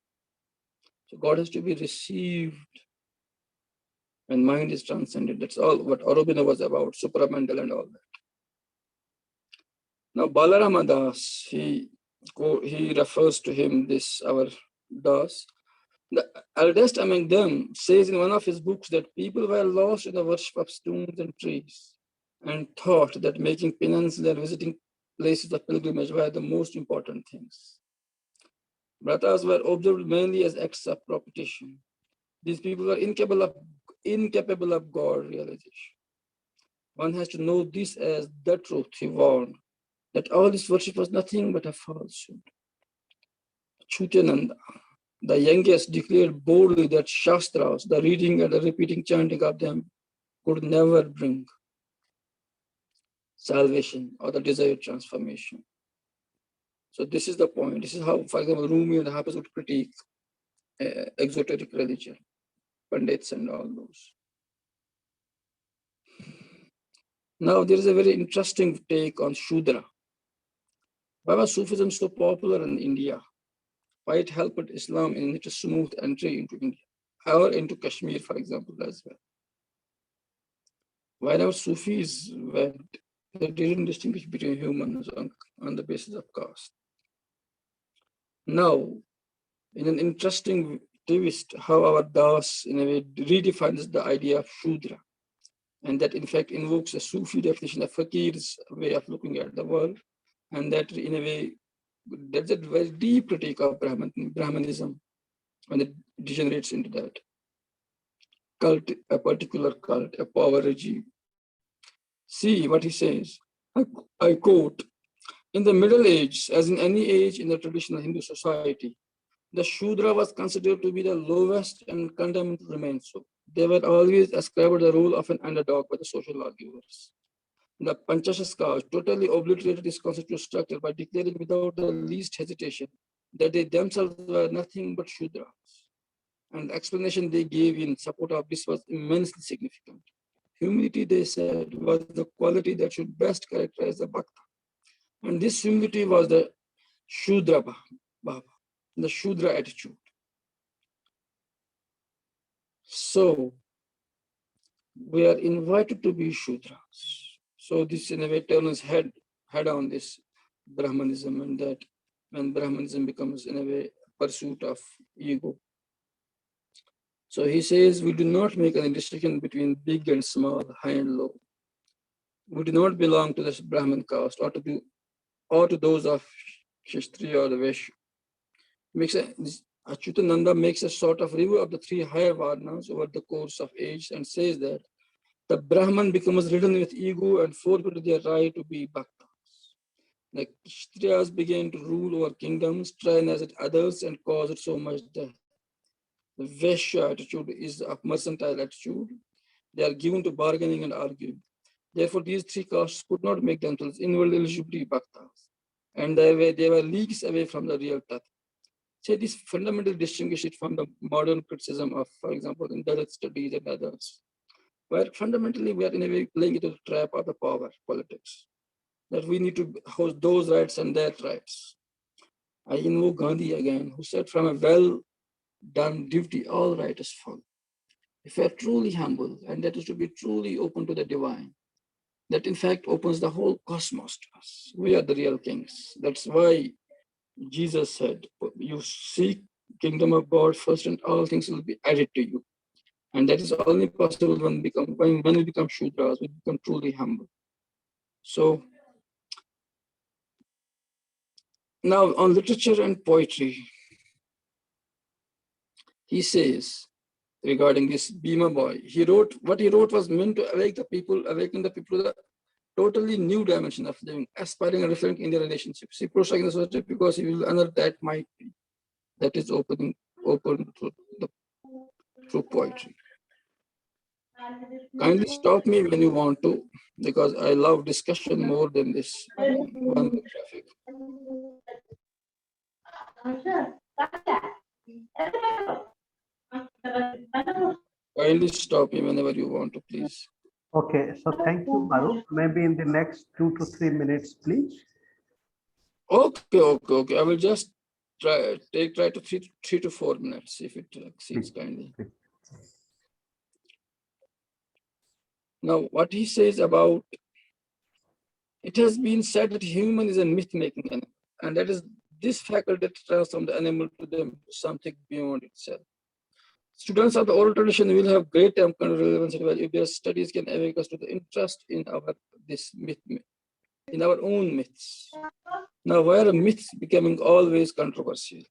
[SPEAKER 4] So God has to be received and mind is transcended. That's all what Aurobindo was about, supramental and all that. Now Balarama Das, he refers to him, this our Das. The eldest among them says in one of his books that people were lost in the worship of stones and trees and thought that making penance and visiting places of pilgrimage were the most important things. Vratas were observed mainly as acts of propitiation. These people were incapable of God realization. One has to know this as the truth, he warned, that all this worship was nothing but a falsehood. Chutyananda, the youngest, declared boldly that Shastras, the reading and the repeating chanting of them, could never bring salvation or the desired transformation. So this is the point. This is how, for example, Rumi and Hafiz would critique exoteric religion, Pandits and all those. Now there is a very interesting take on Shudra. Why was Sufism so popular in India? Why it helped Islam in its smooth entry into India or into Kashmir, for example, as well? Whenever Sufis went, they didn't distinguish between humans on the basis of caste. Now, in an interesting twist, how our Das in a way redefines the idea of Shudra, and that in fact invokes a Sufi definition of Fakir's way of looking at the world, and that in a way, that's a very deep critique of Brahmanism, when it degenerates into that cult, a particular cult, a power regime. See what he says. I quote, in the Middle Ages, as in any age in the traditional Hindu society, the Shudra was considered to be the lowest and condemned to remain so. They were always ascribed the role of an underdog by the social lawgivers. The Panchashaskars totally obliterated this constitutional structure by declaring without the least hesitation that they themselves were nothing but Shudras. And the explanation they gave in support of this was immensely significant. Humility, they said, was the quality that should best characterize the Bhakta. And this humility was the Shudra Bhava, the Shudra attitude. So, we are invited to be Shudras. So this in a way turns head on this Brahmanism, and that when Brahmanism becomes in a way pursuit of ego. So he says we do not make any distinction between big and small, high and low. We do not belong to this Brahman caste or to those of Kshatriya or the Vaishya. Achyutananda makes a sort of review of the three higher varnas over the course of age and says that the Brahman becomes ridden with ego and forfeit their right to be bhaktas. The Kshatriyas began to rule over kingdoms, tyrannized others, and caused so much death. The Vaishya attitude is a mercantile attitude. They are given to bargaining and arguing. Therefore, these three castes could not make themselves inwardly eligible to be bhaktas, and they were leagues away from the real Tattva. So this fundamentally distinguishes it from the modern criticism of, for example, in Dalit studies and others, where fundamentally we are in a way playing into the trap of the power politics, that we need to host those rights and that rights. I invoke Gandhi again, who said, from a well-done duty, all right is full. If we are truly humble, and that is to be truly open to the divine, that in fact opens the whole cosmos to us. We are the real kings. That's why Jesus said, you seek kingdom of God first and all things will be added to you. And that is only possible when we become Shudras, we become truly humble. So now on literature and poetry, he says regarding this Bhima boy, what he wrote was meant to awaken the people to the totally new dimension of living, aspiring and reflecting in their relationships. He proceeds in the society because he will unearth that might be, that is open through poetry. Kindly stop me when you want to, because I love discussion more than this one traffic. Kindly stop me whenever you want to, please.
[SPEAKER 3] Okay, so thank you, Maroof. Maybe in the next 2 to 3 minutes, please.
[SPEAKER 4] Okay. I will just try to 3 to 4 minutes if it exceeds kindly.
[SPEAKER 3] Please.
[SPEAKER 4] Now, what he says about, it has been said that human is a myth-making animal, and that is this faculty that transforms the animal to something beyond itself. Students of the oral tradition will have great time relevance if their studies can awake us to the interest in this myth, in our own myths. Now, why are myths becoming always controversial?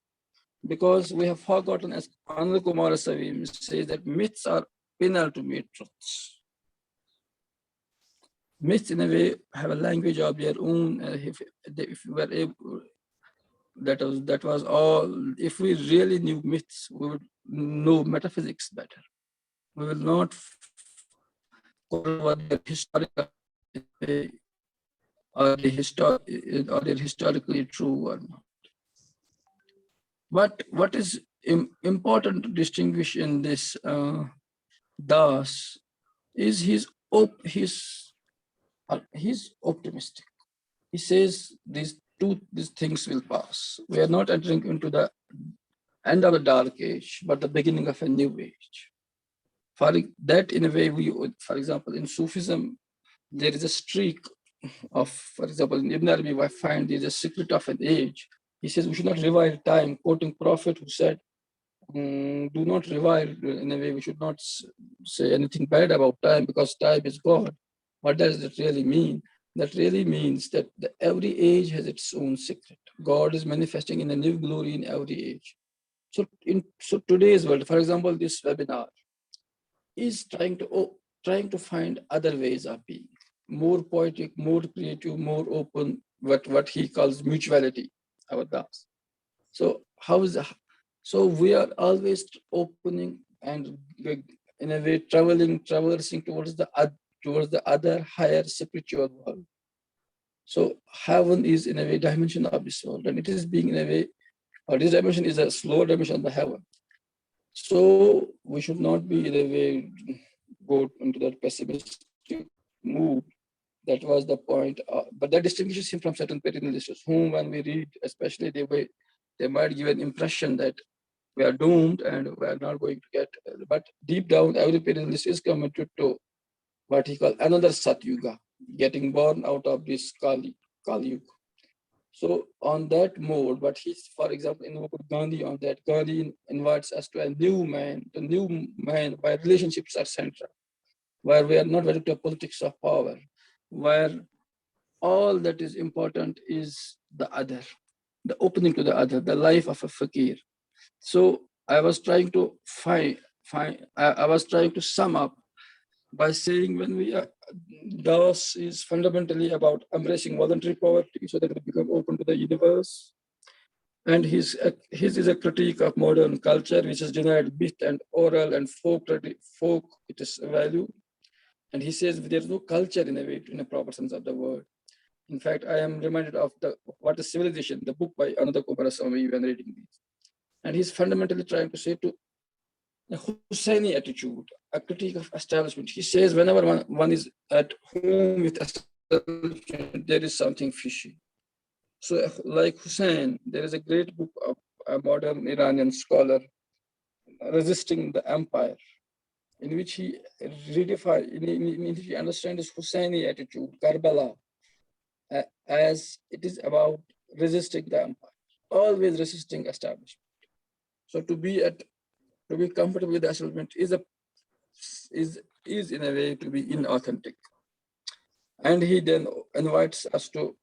[SPEAKER 4] Because we have forgotten, as Ananda Kumar says, that myths are penultimate truths. Myths, in a way, have a language of their own. If we were able, that was all. If we really knew myths, we would know metaphysics better. We will not call what their historical or they're historically true or not. But what is important to distinguish in this Das is he's optimistic. He says these things will pass. We are not entering into the end of the dark age, but the beginning of a new age. For that, in a way, for example, in Sufism, there is a streak of, for example, in Ibn Arabi, I find there is a secret of an age. He says we should not revile time, quoting Prophet who said, do not revile, in a way, we should not say anything bad about time because time is God. What does that really mean? That really means that every age has its own secret. God is manifesting in a new glory in every age. So in today's world, for example, this webinar is trying to find other ways of being, more poetic, more creative, more open, what he calls mutuality, our Das. So so we are always opening and in a way traversing towards the other higher spiritual world. So heaven is in a way dimension of this world, and it is being in a way, or this dimension is a slower dimension of the heaven. So we should not be in a way go into that pessimistic mood. That was the point. But that distinguishes him from certain perennialists, whom when we read, especially they might give an impression that we are doomed and we are not going to get. But deep down, every perennialist is committed to what he called another Satyuga, getting born out of this Kali Yuga. So on that mode, but he's, for example, invoked Gandhi on that. Gandhi invites us to a new man. The new man where relationships are central, where we are not wedded to a politics of power, where all that is important is the other, the opening to the other, the life of a fakir. So I was trying to I was trying to sum up by saying when we are, Das is fundamentally about embracing voluntary poverty so that we become open to the universe. And his is a critique of modern culture, which has denied myth and oral and folk it is a value. And he says there's no culture in a way, in a proper sense of the word. In fact, I am reminded of What is Civilization, the book by Ananda Kumar when reading these. And he's fundamentally trying to say to a Husseini attitude, a critique of establishment. He says whenever one is at home with establishment, there is something fishy. So like Hussein, there is a great book of a modern Iranian scholar, Resisting the Empire, in which he redefined, in which he understands Husseini attitude, Karbala, as it is about resisting the empire, always resisting establishment. So to be comfortable with the establishment is in a way to be inauthentic. And he then invites us to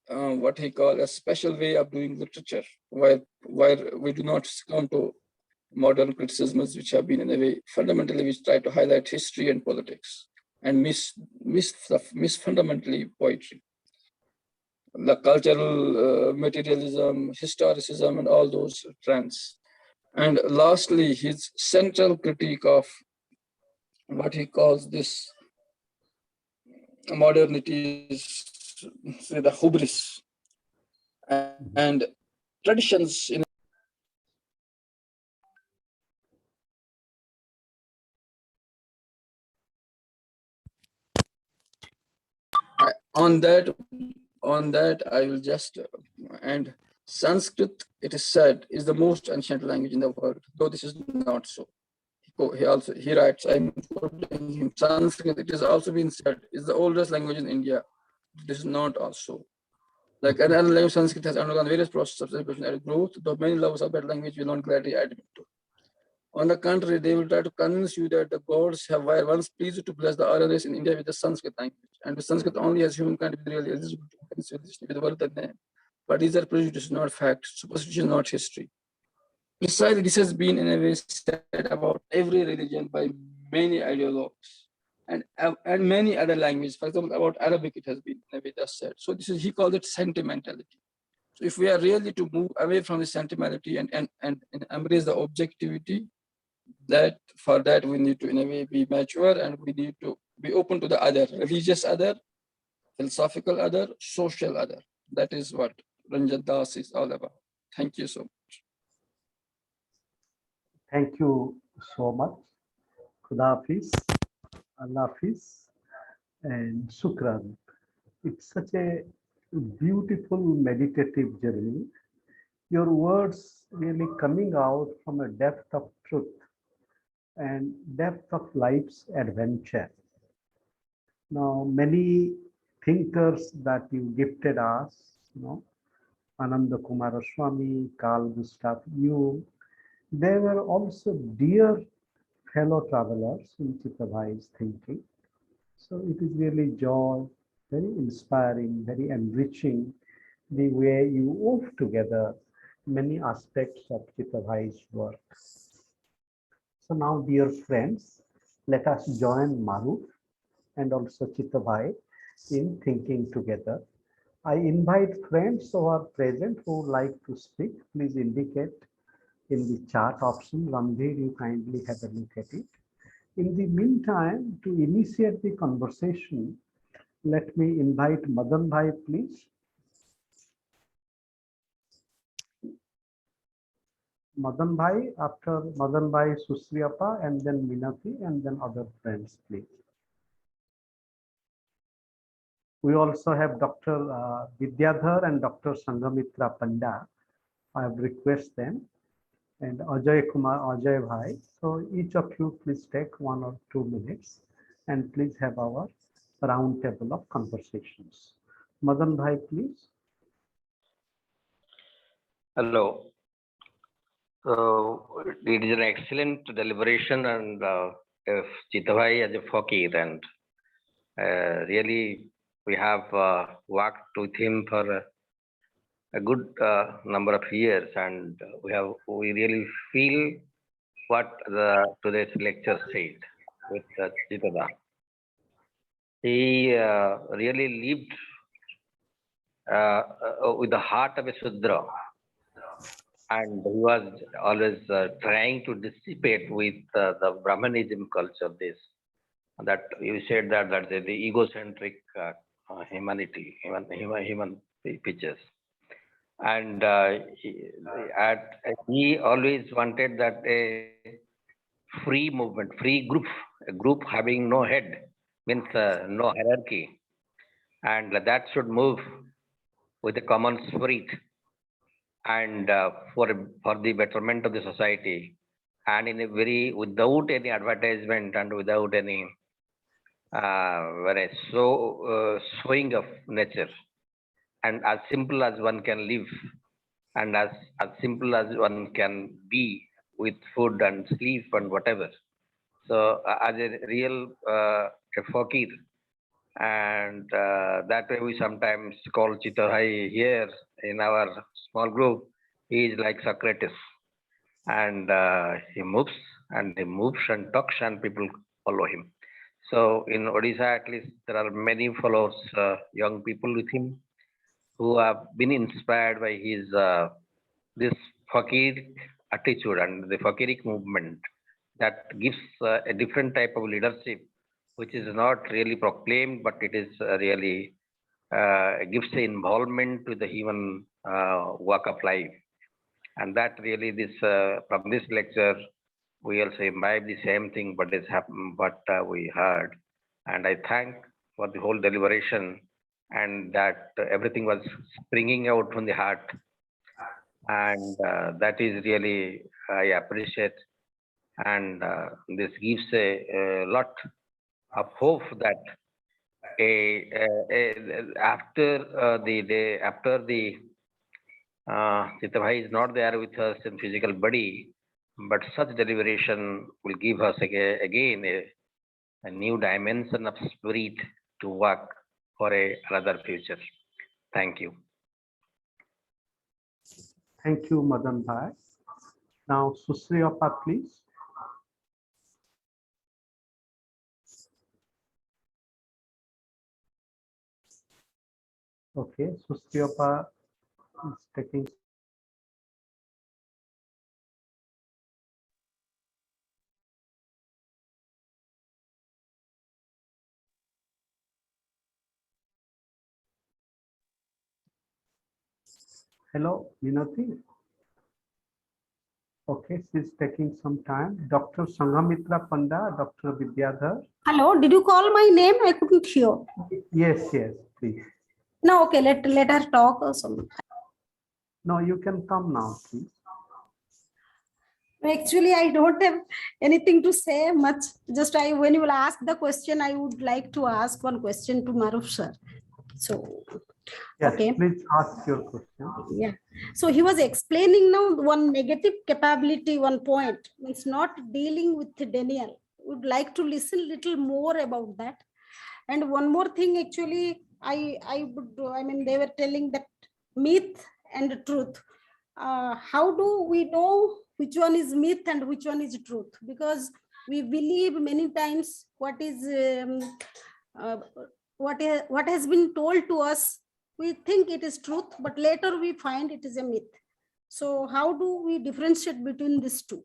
[SPEAKER 4] what he calls a special way of doing literature, where we do not succumb to modern criticisms, which have been in a way fundamentally which try to highlight history and politics and miss fundamentally poetry, the cultural materialism, historicism, and all those trends. And lastly, his central critique of what he calls this modernity is, say, the hubris and traditions in on that I will just and Sanskrit, it is said, is the most ancient language in the world, though this is not so. He he writes, I'm quoting him, Sanskrit, it has also been said, is the oldest language in India. This is not also. Like another language, Sanskrit has undergone various processes of substitution and growth, though many lovers of that language will not gladly admit to. On the contrary, they will try to convince you that the gods were once pleased to bless the Aryan race in India with the Sanskrit language, and with Sanskrit only as humankind is really eligible to be civilization with the word and name. But these are prejudices, not facts, superstition, not history. Precisely, this has been in a way said about every religion by many ideologues and many other languages. For example, about Arabic, it has been in a way thus said. So this is, he called it sentimentality. So if we are really to move away from the sentimentality and embrace the objectivity, that for that we need to in a way be mature, and we need to be open to the other, religious other, philosophical other, social other. That is what Ranjan Das is all about. Thank you so much.
[SPEAKER 3] Thank you so much. Khuda Hafiz, Allah Hafiz, and Shukran. It's such a beautiful meditative journey. Your words really coming out from a depth of truth and depth of life's adventure. Now, many thinkers that you gifted us, Ananda Kumaraswamy, Carl Gustav Jung, they were also dear fellow travelers in Chitta Bhai's thinking. So it is really joy, very inspiring, very enriching, the way you wove together many aspects of Chitta Bhai's work. So now, dear friends, let us join Maroof and also Chitta Bhai in thinking together. I invite friends who are present who would like to speak. Please indicate in the chat option. Randhir, you kindly have a look at it. In the meantime, to initiate the conversation, let me invite Madan Bhai, please. Madan Bhai, after Madan Bhai, Susriapa, and then Minati, and then other friends, please. We also have Dr. Vidyadhar and Dr. Sanghamitra Panda. I have requested them. And Ajay Kumar, Ajay Bhai. So each of you please take 1 or 2 minutes and please have our round table of conversations. Madan Bhai, please.
[SPEAKER 5] Hello. So it is an excellent deliberation, and Chitta Bhai as a Fakir, and really we have worked with him for a good number of years, and we really feel what today's lecture said with Chitta Bhai. He really lived with the heart of a Sudra, and he was always trying to dissipate with the Brahmanism culture. That you said that's the egocentric humanity, human pitches. And he always wanted that a free movement, free group, a group having no head, means no hierarchy, and that should move with a common spirit and for the betterment of the society, and in a very without any advertisement and without any showing of nature, and as simple as one can live, and as simple as one can be with food and sleep and whatever. So as a real fakir, and that way we sometimes call Chitta Bhai here in our small group. He is like Socrates, and he moves and talks, and people follow him. So in Odisha, at least, there are many followers, young people with him, who have been inspired by his this fakir attitude and the fakiric movement that gives a different type of leadership, which is not really proclaimed, but it is really gives the involvement to the human work of life. And that really from this lecture, we also imbibe the same thing, but it's happened, what we heard. And I thank for the whole deliberation, and that everything was springing out from the heart. And that is really, I appreciate. and this gives a lot of hope that after the Chitta Bhai is not there with us in physical body, but such deliberation will give us again a new dimension of spirit to work for another future. Thank you.
[SPEAKER 3] Thank you, Madan Bhai. Now, Susriyapa, please. Okay, Susriyapa is taking. Hello, Minati. Okay, she's taking some time. Dr. Sanghamitra Panda, Dr. Vidyadhar.
[SPEAKER 6] Hello, did you call my name? I couldn't hear.
[SPEAKER 3] Yes, please.
[SPEAKER 6] No, okay, let her talk or something.
[SPEAKER 3] No, you can come now, please.
[SPEAKER 6] Actually, I don't have anything to say much. Just when you will ask the question, I would like to ask one question to Maroof sir. So,
[SPEAKER 3] Yes,
[SPEAKER 6] okay.
[SPEAKER 3] please ask your question.
[SPEAKER 6] Yeah. So he was explaining now one negative capability, one point. It's not dealing with denial. Would like to listen little more about that. And one more thing, actually, I mean, they were telling that myth and truth. How do we know which one is myth and which one is truth? Because we believe many times what has been told to us, we think it is truth, but later we find it is a myth. So how do we differentiate between these two?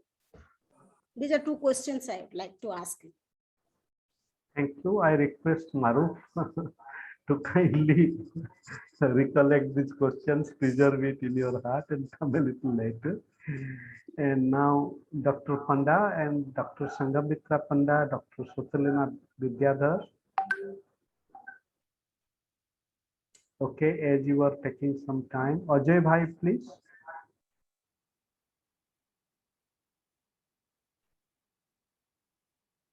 [SPEAKER 6] These are two questions I would like to ask you.
[SPEAKER 3] Thank you. I request Maroof to kindly recollect these questions, preserve it in your heart, and come a little later. And now Dr. Panda and Dr. Sanghamitra Panda, Dr. Sutalina Vidyadhar. Okay, as you are taking some time, Ajay Bhai, please.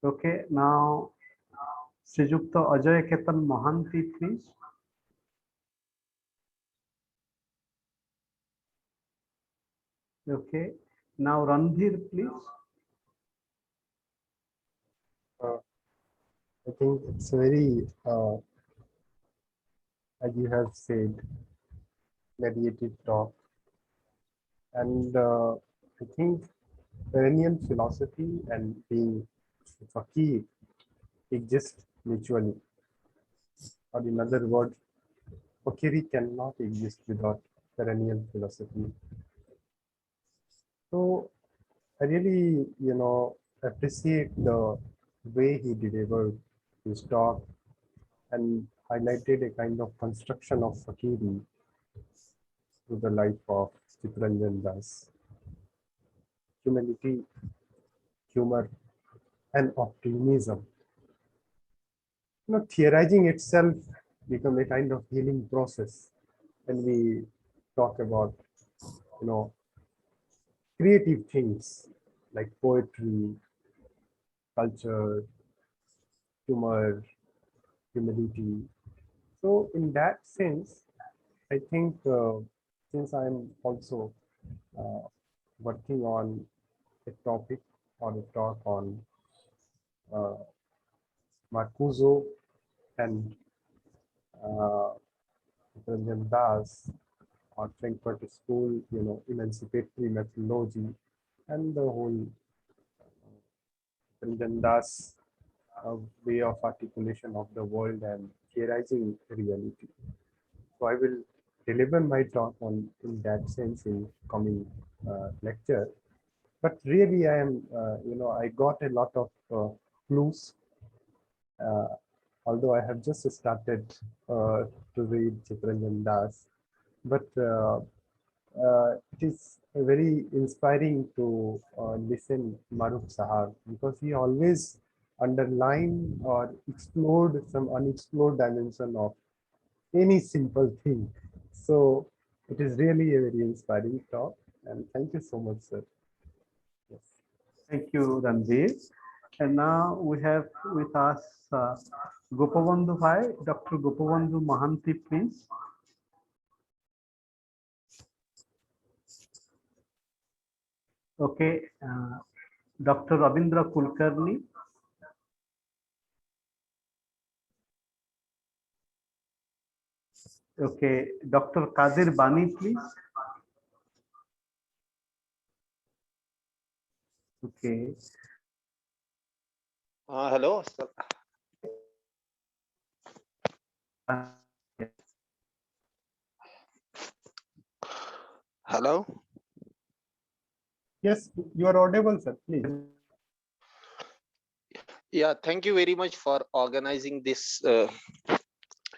[SPEAKER 3] Okay, now Srijukta Ajay Ketan Mohanty, please. Okay, now Randhir, please.
[SPEAKER 1] I think it's very, as you have said, meditative talk. And I think perennial philosophy and being Fakir exist mutually. Or in other words, Fakiri cannot exist without perennial philosophy. So I really, appreciate the way he delivered his talk and highlighted a kind of construction of Fakiri through the life of Chitta Ranjan Das. Humility, humor, and optimism. Theorizing itself become a kind of healing process when we talk about, creative things like poetry, culture, humor, humility. So in that sense, I think since I'm also working on a topic or a talk on Marcuse and Ranjan Das or Frankfurt School, emancipatory methodology and the whole Ranjan Das way of articulation of the world and theorizing reality. So I will deliver my talk on in that sense in coming lecture. But really, I am, I got a lot of clues. Although I have just started to read Chitta Ranjan Das, but it is very inspiring to listen Maroof Sahab because he always underline or explored some unexplored dimension of any simple thing. So it is really a very inspiring talk, and thank you so much, sir. Yes.
[SPEAKER 3] Thank you, Randhir. And now we have with us Gopabandhu Bhai, Dr. Gopabandhu Mahanti, please. Okay, Dr. Rabindra Kulkarni. Okay, Dr. Kadir Bani, please. Okay.
[SPEAKER 7] Hello. Hello.
[SPEAKER 1] Yes, you are audible, sir. Please.
[SPEAKER 7] Yeah, thank you very much for organizing this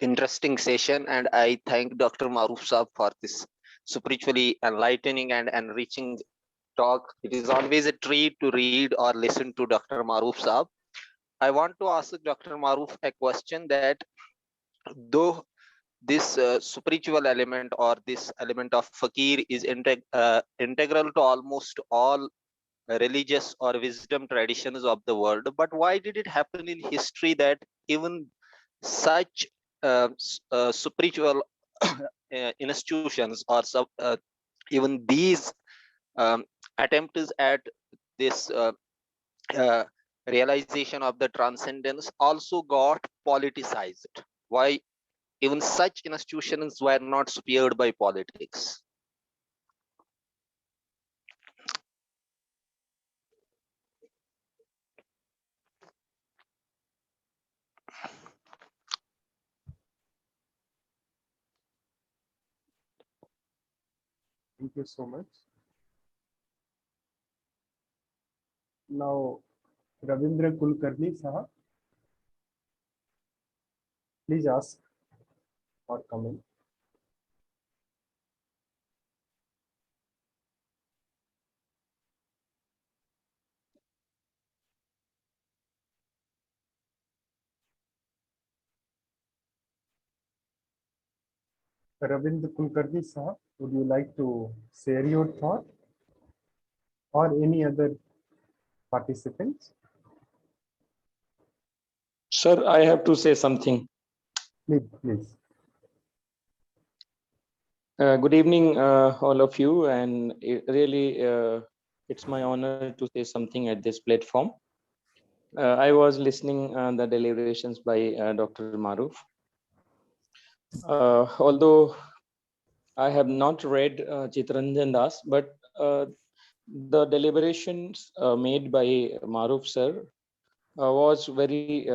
[SPEAKER 7] interesting session, and I thank Dr. Maroof Saab for this spiritually enlightening and enriching talk. It is always a treat to read or listen to Dr. Maroof Saab. I want to ask Dr. Maroof a question that though this spiritual element or this element of Fakir is integral to almost all religious or wisdom traditions of the world, but why did it happen in history that even such spiritual institutions or even these um, attempts at this uh, realization of the transcendence also got politicized? Why even such institutions were not spared by politics?
[SPEAKER 1] Thank you so much. Now, Rabindra Kulkarni Sahab, please ask or comment. Rabindra Kulkarni Sahab, would you like to share your thought or any other participants?
[SPEAKER 8] Sir, I have to say something.
[SPEAKER 1] Please, please.
[SPEAKER 8] Good evening, all of you, and it's my honor to say something at this platform. I was listening the deliberations by Dr. Maroof. Although I have not read Chitta Ranjan Das, but the deliberations made by Maroof sir was very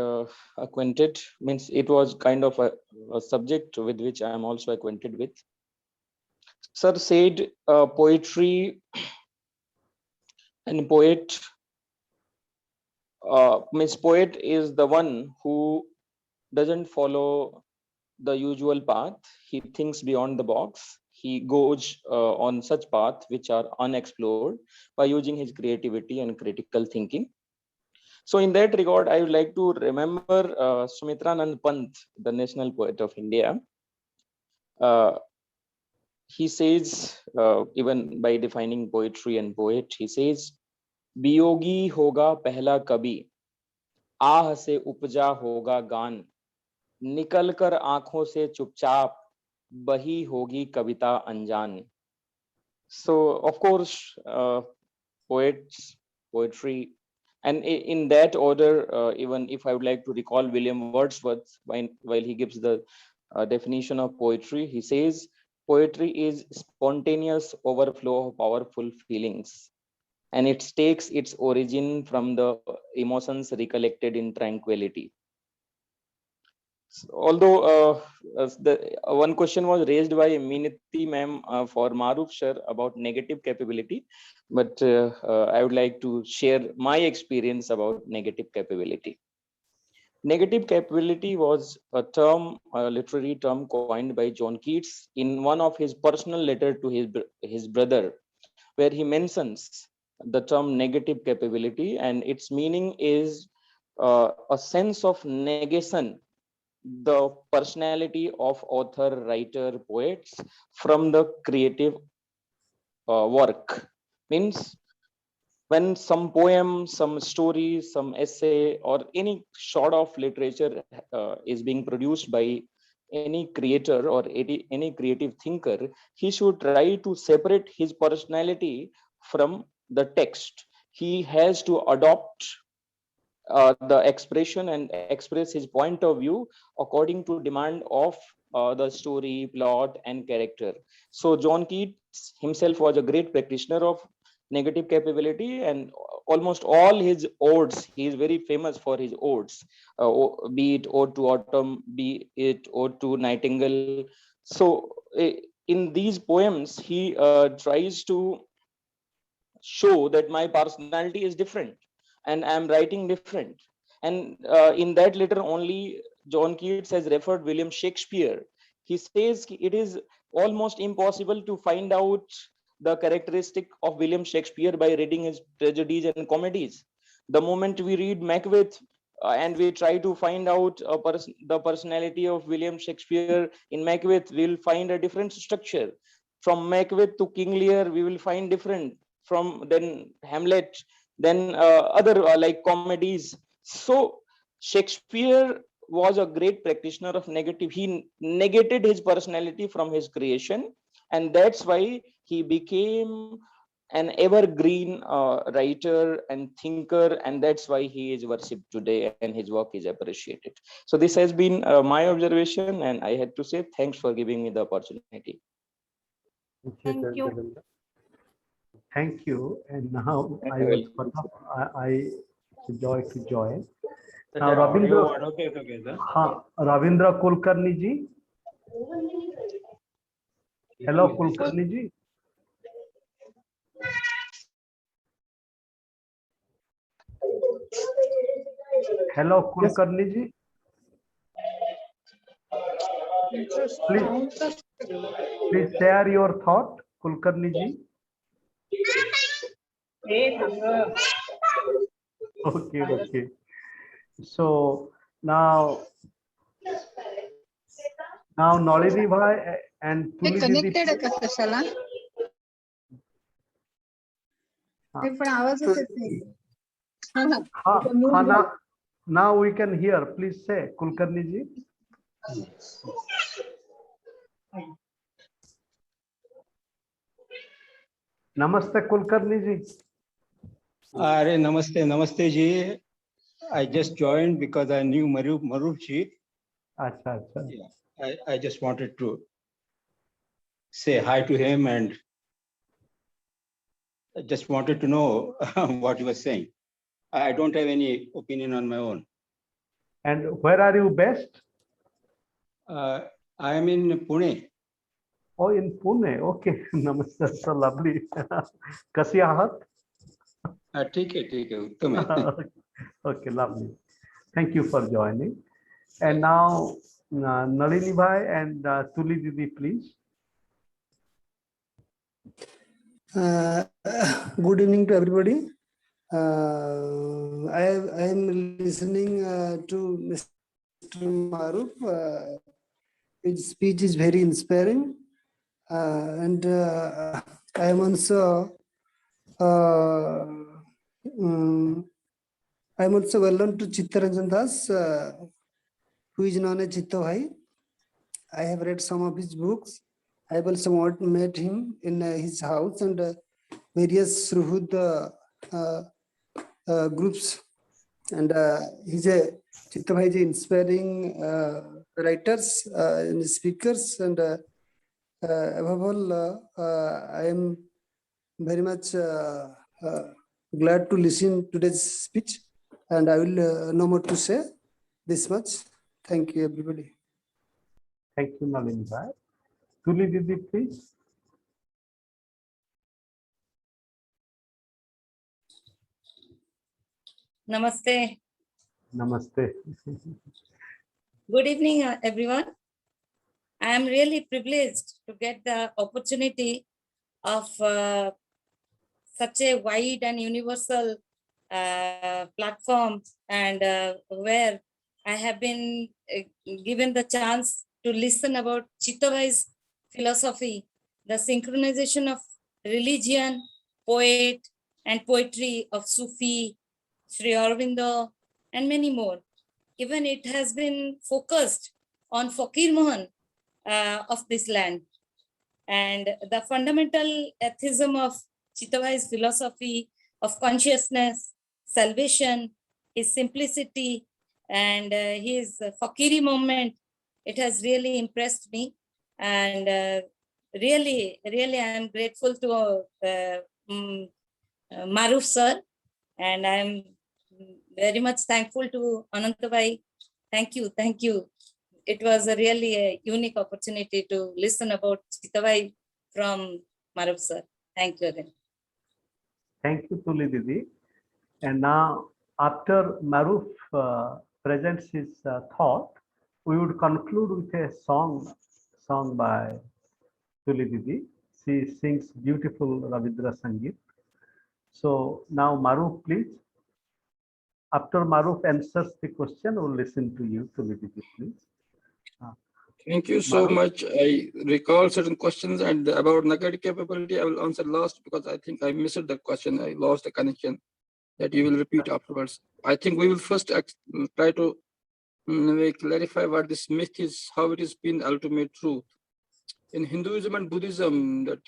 [SPEAKER 8] acquainted. Means it was kind of a subject with which I am also acquainted with. Sir said poetry and poet means poet is the one who doesn't follow the usual path. He thinks beyond the box. He goes on such paths which are unexplored by using his creativity and critical thinking. So in that regard, I would like to remember Sumitranand Pant, the national poet of India. He says, even by defining poetry and poet, he says, Viyogi होगा पहला कवि, आह से उपजा होगा गान, निकल कर आंखों से चुपचाप बही होगी कविता अनजान. So of course, poetry, and in that order, even if I would like to recall William Wordsworth while he gives the definition of poetry, he says poetry is spontaneous overflow of powerful feelings, and it takes its origin from the emotions recollected in tranquility. Although one question was raised by Minati ma'am for Maroof sir about negative capability, but I would like to share my experience about negative capability. Negative capability was a term, a literary term coined by John Keats in one of his personal letter to his brother, where he mentions the term negative capability, and its meaning is a sense of negation the personality of author, writer, poets from the creative work. Means when some poem, some story, some essay, or any sort of literature is being produced by any creator or any creative thinker, he should try to separate his personality from the text. He has to adopt the expression and express his point of view according to demand of the story, plot, and character. So John Keats himself was a great practitioner of negative capability, and almost all his odes, he is very famous for his odes, be it Ode to Autumn, be it Ode to Nightingale. So in these poems, he tries to show that my personality is different and I'm writing different. And in that letter only, John Keats has referred William Shakespeare. He says it is almost impossible to find out the characteristic of William Shakespeare by reading his tragedies and comedies. The moment we read Macbeth and we try to find out the personality of William Shakespeare in Macbeth, we'll find a different structure. From Macbeth to King Lear, we will find different. From then Hamlet, then other like comedies. So Shakespeare was a great practitioner of negative. He negated his personality from his creation, and that's why he became an evergreen writer and thinker, and that's why he is worshipped today and his work is appreciated. So this has been my observation, and I had to say thanks for giving me the opportunity.
[SPEAKER 6] Thank you.
[SPEAKER 1] Rabindra.
[SPEAKER 3] Thank you. And now I
[SPEAKER 8] Well,
[SPEAKER 3] was cut off. I joy to join. Now Rabindra Kulkarni ji. Hello Kulkarni ji. Hello Kulkarni ji. Please share your thought, Kulkarni ji. Okay. So now Nalini bhai and Tuli didi. Now we can hear. Please say, Kulkarni ji. Namaste, Kulkarni ji.
[SPEAKER 9] Namaste ji. I just joined because I knew Maroof ji.
[SPEAKER 3] Acha.
[SPEAKER 9] Yeah, I just wanted to say hi to him, and I just wanted to know what he was saying. I don't have any opinion on my own.
[SPEAKER 3] And where are you based?
[SPEAKER 9] I am in Pune.
[SPEAKER 3] Oh, in Pune. Okay. Namaste. So lovely. Kasi ahat?
[SPEAKER 9] ठीक है उत्तम है.
[SPEAKER 3] Okay, lovely. Thank you for joining. And now Nalini bhai and Tuli didi, please.
[SPEAKER 10] Good evening to everybody. I am listening to Mr. Maroof. His speech is very inspiring, and I am also well known to Chitta Ranjan Das, who is known as Chitta Bhai. I have read some of his books. I have also met him in his house and various Suhud groups. And he's a Chitta Bhai is inspiring writers and speakers. And above all, I am very much glad to listen to today's speech. And I will no more to say this much. Thank you, everybody.
[SPEAKER 3] Thank you, Nalini bhai. Tuli didi, please.
[SPEAKER 11] Namaste.
[SPEAKER 3] Namaste.
[SPEAKER 11] Good evening, everyone. I am really privileged to get the opportunity of such a wide and universal platform, and where I have been given the chance to listen about Chitta Bhai's philosophy, the synchronization of religion, poet, and poetry of Sufi, Sri Aurobindo, and many more. Even it has been focused on Fakir Mohan of this land. And the fundamental atheism of Chitta Bhai's philosophy of consciousness, salvation, his simplicity, and his Fakiri movement, it has really impressed me. And really, I am grateful to Maroof sir, and I am very much thankful to Ananta Bhai. Thank you. It was really a unique opportunity to listen about Chitta Bhai from Maroof sir. Thank you again.
[SPEAKER 3] Thank you, Tuli Didi. And now, after Maroof presents his thought, we would conclude with a song by Tuli Didi. She sings beautiful Rabindra Sangeet. So now, Maroof, please. After Maroof answers the question, we'll listen to you, Tuli Didi, please.
[SPEAKER 4] Thank you so much. I recall certain questions, and about negative capability, I will answer last because I think I missed the question. I lost the connection that you will repeat afterwards. I think we will first try to clarify what this myth is, how it is been ultimate truth. In Hinduism and Buddhism, that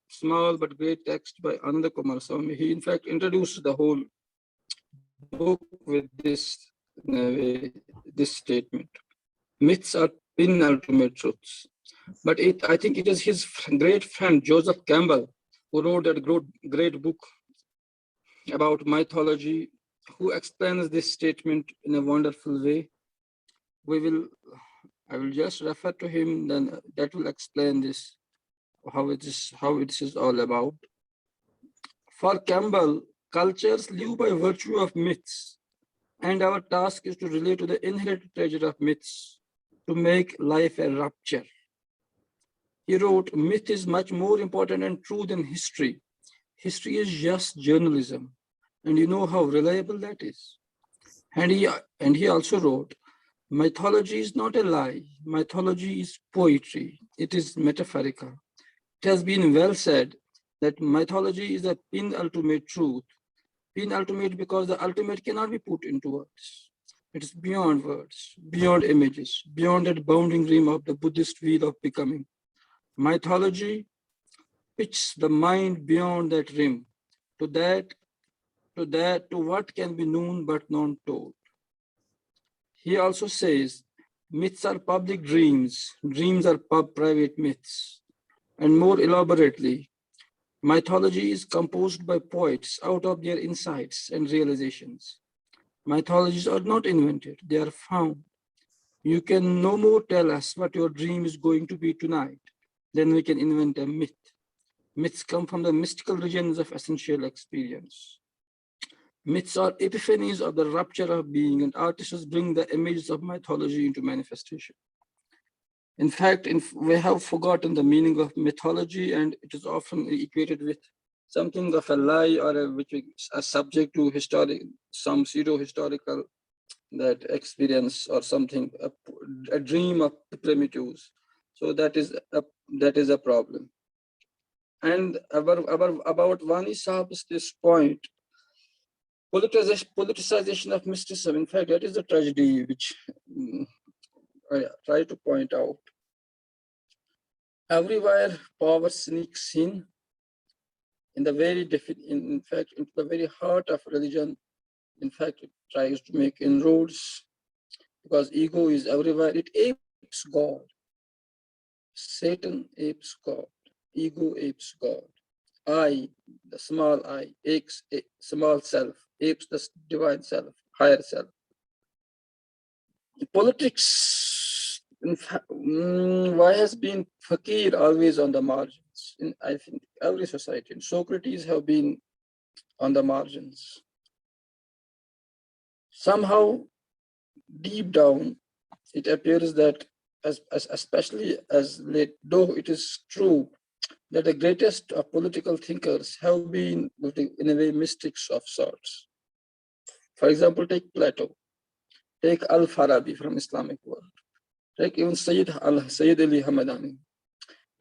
[SPEAKER 4] small but great text by Ananda Kumar Swami, he in fact introduced the whole book with this statement. Myths are penultimate truths. But I think it is his great friend Joseph Campbell who wrote that great book about mythology, who explains this statement in a wonderful way. I will just refer to him, then that will explain this, how it is all about. For Campbell, cultures live by virtue of myths, and our task is to relate to the inherent treasure of myths to make life a rapture. He wrote, myth is much more important and true than history. History is just journalism, and you know how reliable that is. And he also wrote, mythology is not a lie. Mythology is poetry. It is metaphorical. It has been well said that mythology is a penultimate truth. Penultimate because the ultimate cannot be put into words. It is beyond words, beyond images, beyond that bounding rim of the Buddhist wheel of becoming. Mythology pitches the mind beyond that rim to what can be known but not told. He also says, myths are public dreams, dreams are private myths. And more elaborately, mythology is composed by poets out of their insights and realizations. Mythologies are not invented, they are found. You can no more tell us what your dream is going to be tonight than we can invent a myth. Myths come from the mystical regions of essential experience. Myths are epiphanies of the rapture of being, and artists bring the images of mythology into manifestation. In fact, we have forgotten the meaning of mythology, and it is often equated with something of a lie or which is a subject to some pseudo-historical that experience or something, a dream of primitives. So that is a problem. And about Vani Sahab's this point, politicization of mysticism, in fact, that is the tragedy which I try to point out. Everywhere power sneaks in the into the very heart of religion. In fact, it tries to make inroads because ego is everywhere. It apes God. Satan apes God. Ego apes God. I, the small I, apes small self, apes the divine self, higher self. Politics, in fact, why has been Fakir always on the margins? In, I think, every society. And Socrates have been on the margins. Somehow, deep down, it appears that, especially as late, though it is true that the greatest of political thinkers have been, in a way, mystics of sorts. For example, take Plato, take Al-Farabi from Islamic world, take even Sayyid Ali Hamadani.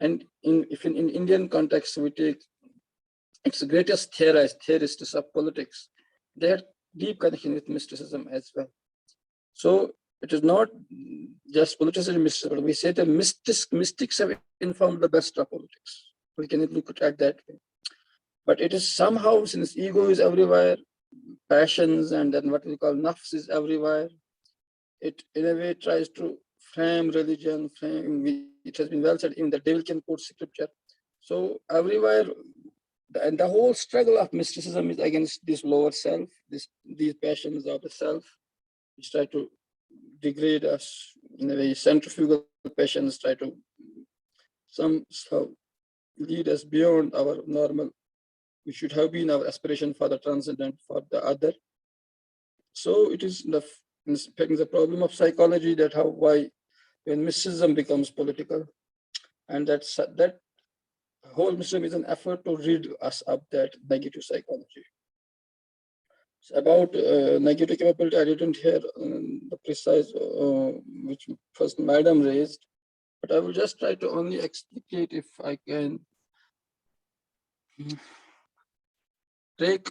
[SPEAKER 4] And if in Indian context, we take It's the greatest theorists of politics. They had deep connection with mysticism as well. So it is not just politicism, mysticism, but we say that mystics have informed the best of politics. We can look at it that way. But it is somehow, since ego is everywhere, passions and then what we call nafs is everywhere, it in a way tries to frame religion, it has been well said, even the devil can quote scripture. So everywhere, and the whole struggle of mysticism is against this lower self, these passions of the self, which try to degrade us in a way. Centrifugal passions try to somehow lead us beyond our normal, which should have been our aspiration for the transcendent, for the other. So it is the problem of psychology that why when mysticism becomes political, and that whole mysticism is an effort to rid us of that negative psychology. So about negative capability, I didn't hear the precise which first madam raised, but I will just try to only explicate if I can take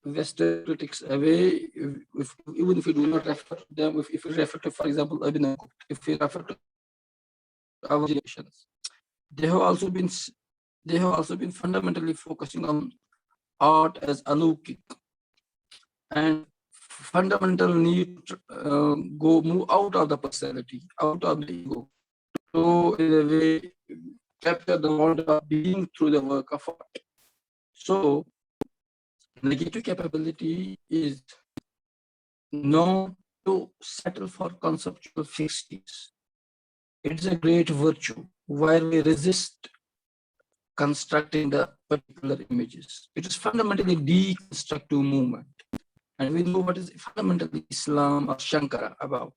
[SPEAKER 4] Western critics away, even if we do not refer to them, if we refer to, for example, if we refer to our generations, they have also been fundamentally focusing on art as alaukik and fundamental need to move out of the personality, out of the ego, to in a way capture the wonder of being through the work of art. So negative capability is not to settle for conceptual fixties. It is a great virtue where we resist constructing the particular images. It is fundamentally deconstructive movement. And we know what is fundamentally Islam or Shankara about.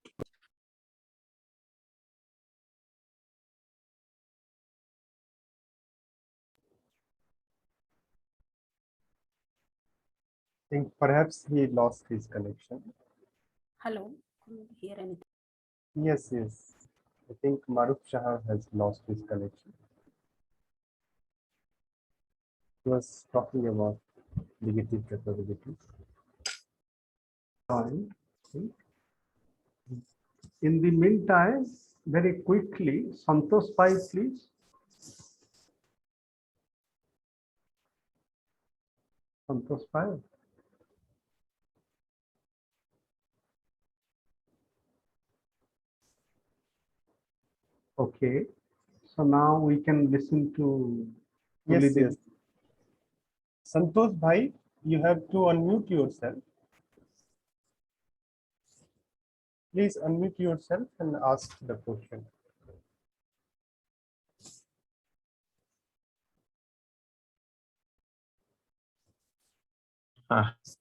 [SPEAKER 1] I think perhaps he lost his connection.
[SPEAKER 6] Hello, couldn't hear anything.
[SPEAKER 1] Yes. I think Maroof Shah has lost his connection. He was talking about negative capabilities.
[SPEAKER 3] In the meantime, very quickly, Santosh Pai, please. Santosh Pai. Okay, so now we can listen to
[SPEAKER 1] Yes. Santosh Bhai, you have to unmute yourself. Please unmute yourself and ask the question.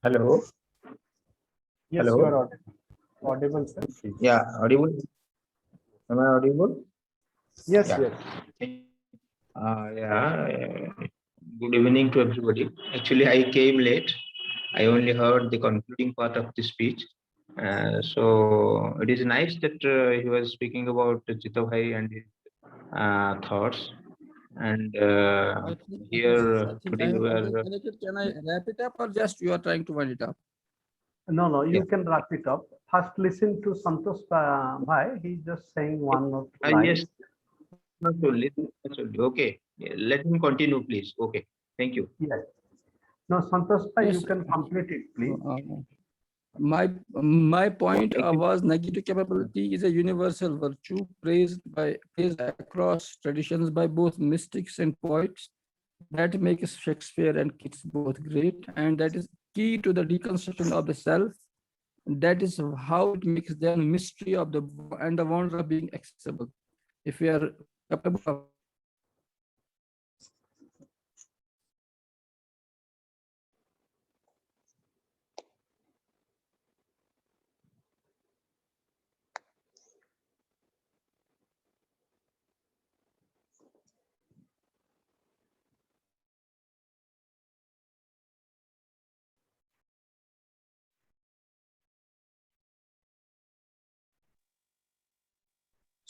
[SPEAKER 12] Hello.
[SPEAKER 1] Yes,
[SPEAKER 12] Hello.
[SPEAKER 1] you are audible, sir, please.
[SPEAKER 12] Yeah, audible. Am I audible?
[SPEAKER 1] Yes,
[SPEAKER 12] yeah.
[SPEAKER 1] yes.
[SPEAKER 12] Good evening to everybody. Actually, I came late. I only heard the concluding part of the speech. So it is nice that he was speaking about Chitta Bhai and his thoughts. And here today we are.
[SPEAKER 4] Can I wrap it up or just you are trying to wind it up?
[SPEAKER 3] No, you can wrap it up. First, listen to Santosh Bhai. He's just saying one or two lines.
[SPEAKER 12] Yes. Okay. Yeah, let him continue, please. Okay. Thank you.
[SPEAKER 3] Yes. No, Santosh Bhai,
[SPEAKER 4] Yes.
[SPEAKER 3] you can complete it, please.
[SPEAKER 4] My point was negative capability is a universal virtue praised across traditions by both mystics and poets. That makes Shakespeare and Keats both great, and that is key to the deconstruction of the self. That is how it makes them mystery of the and the wonder of being accessible. If we are capable of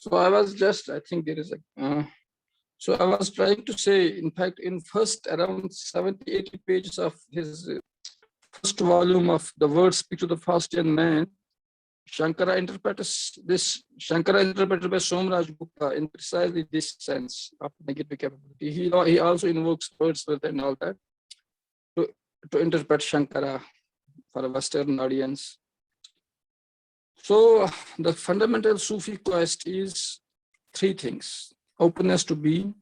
[SPEAKER 4] So I was just, I think there is a, So I was trying to say, in fact, in first around 70, 80 pages of his first volume of The Words Speak to the Faustian Man, Shankara interprets interpreted by Somraj Gupta in precisely this sense of negative capability. He also invokes Wordsworth and all that to interpret Shankara for a Western audience. So the fundamental Sufi quest is three things: openness to be,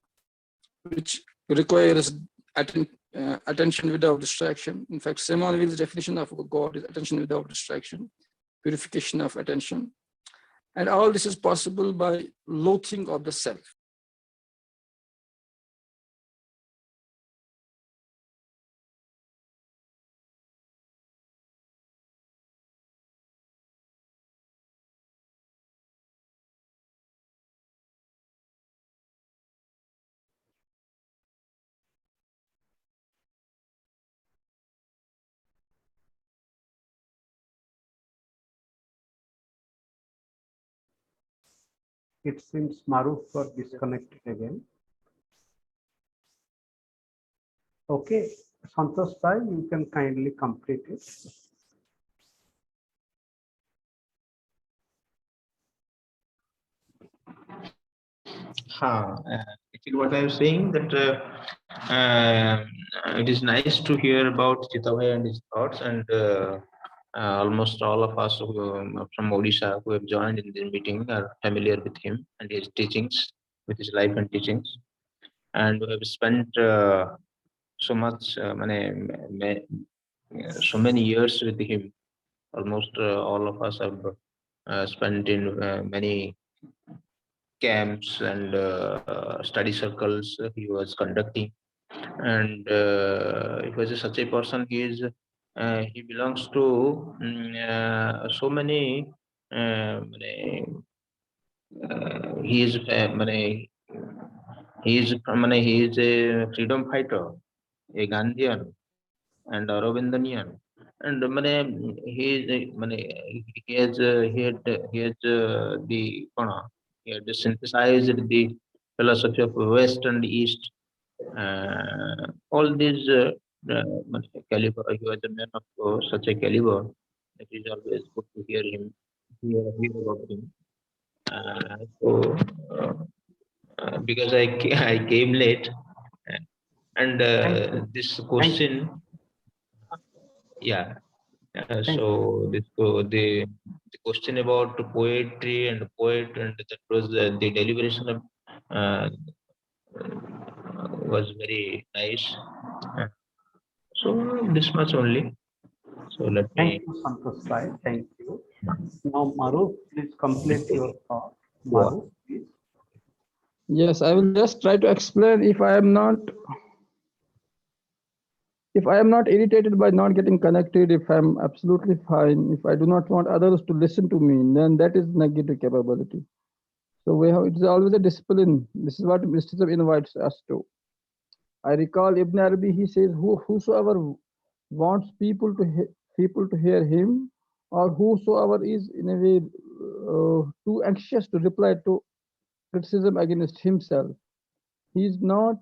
[SPEAKER 4] which requires attention without distraction. In fact, Samuel's definition of God is attention without distraction, purification of attention. And all this is possible by loathing of the self.
[SPEAKER 3] It seems Maroof got disconnected again. Okay, Santosh Bhai, you can kindly complete it.
[SPEAKER 12] Actually, what I was saying that it is nice to hear about Chitta and his thoughts, and almost all of us from Odisha who have joined in this meeting are familiar with him and his teachings, with his life and teachings, and we have spent so much, so many years with him. Almost all of us have spent in many camps and study circles he was conducting, and he was such a person. He belongs to so many. He is he is a freedom fighter, a Gandhian and Aurobiндanian, and he has he had synthesized the philosophy of West and East. All these caliber. He was a man of such a caliber. It is always good to hear hear about him. So because I came late, and this question, yeah. So the question about poetry and poet, and that was the deliberation of was very nice. So this much only. So let
[SPEAKER 3] Thank
[SPEAKER 12] me.
[SPEAKER 3] you, Santosh Bhai. Thank you. Now, Maroof, please complete your thought.
[SPEAKER 12] Yeah.
[SPEAKER 3] Maroof, please.
[SPEAKER 4] Yes, I will just try to explain. If I am not irritated by not getting connected, if I'm absolutely fine, if I do not want others to listen to me, then that is negative capability. So it's always a discipline. This is what mysticism invites us to. I recall Ibn Arabi, he says, whosoever wants people to hear him, or whosoever is in a way too anxious to reply to criticism against himself, he is not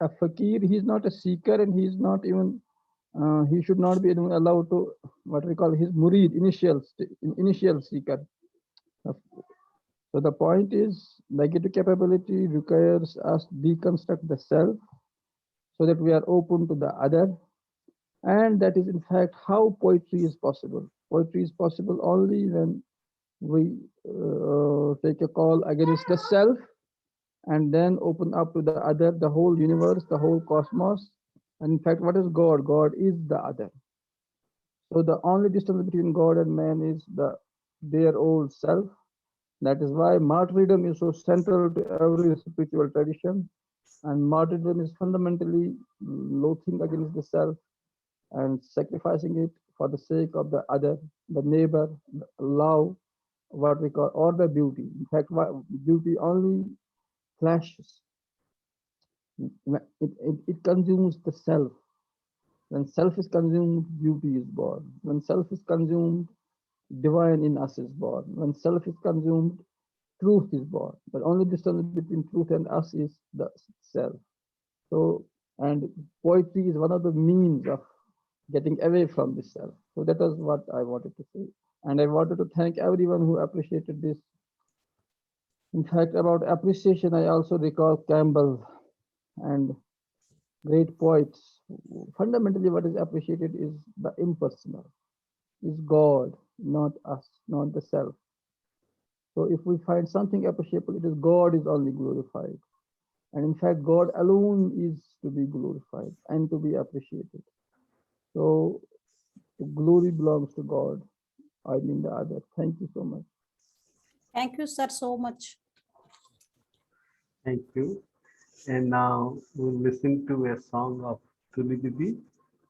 [SPEAKER 4] a fakir, he is not a seeker, and he is not even he should not be even allowed to what we call his murid, initial seeker. So the point is, negative capability requires us deconstruct the self so that we are open to the other, and that is in fact how poetry is possible. Poetry is possible only when we take a call against the self and then open up to the other, the whole universe, the whole cosmos. And in fact, what is God? God is the other. So the only distance between God and man is their old self. That is why martyrdom is so central to every spiritual tradition. And martyrdom is fundamentally loathing against the self and sacrificing it for the sake of the other, the neighbor, the love, what we call, or the beauty. In fact, beauty only flashes. It consumes the self. When self is consumed, beauty is born. When self is consumed, divine in us is born. When self is consumed,
[SPEAKER 2] truth is born. But only distance between truth and us is the self. So, and poetry is one of the means of getting away from the self. So that is what I wanted to say. And I wanted to thank everyone who appreciated this. In fact, about appreciation, I also recall Campbell and great poets. Fundamentally, what is appreciated is the impersonal, is God, not us, not the self. So if we find something appreciable, it is God is only glorified. And in fact, God alone is to be glorified and to be appreciated. So the glory belongs to God, I mean the other. Thank you so much.
[SPEAKER 6] Thank you, sir, so much.
[SPEAKER 3] Thank you. And now we'll listen to a song of Tuli Didi.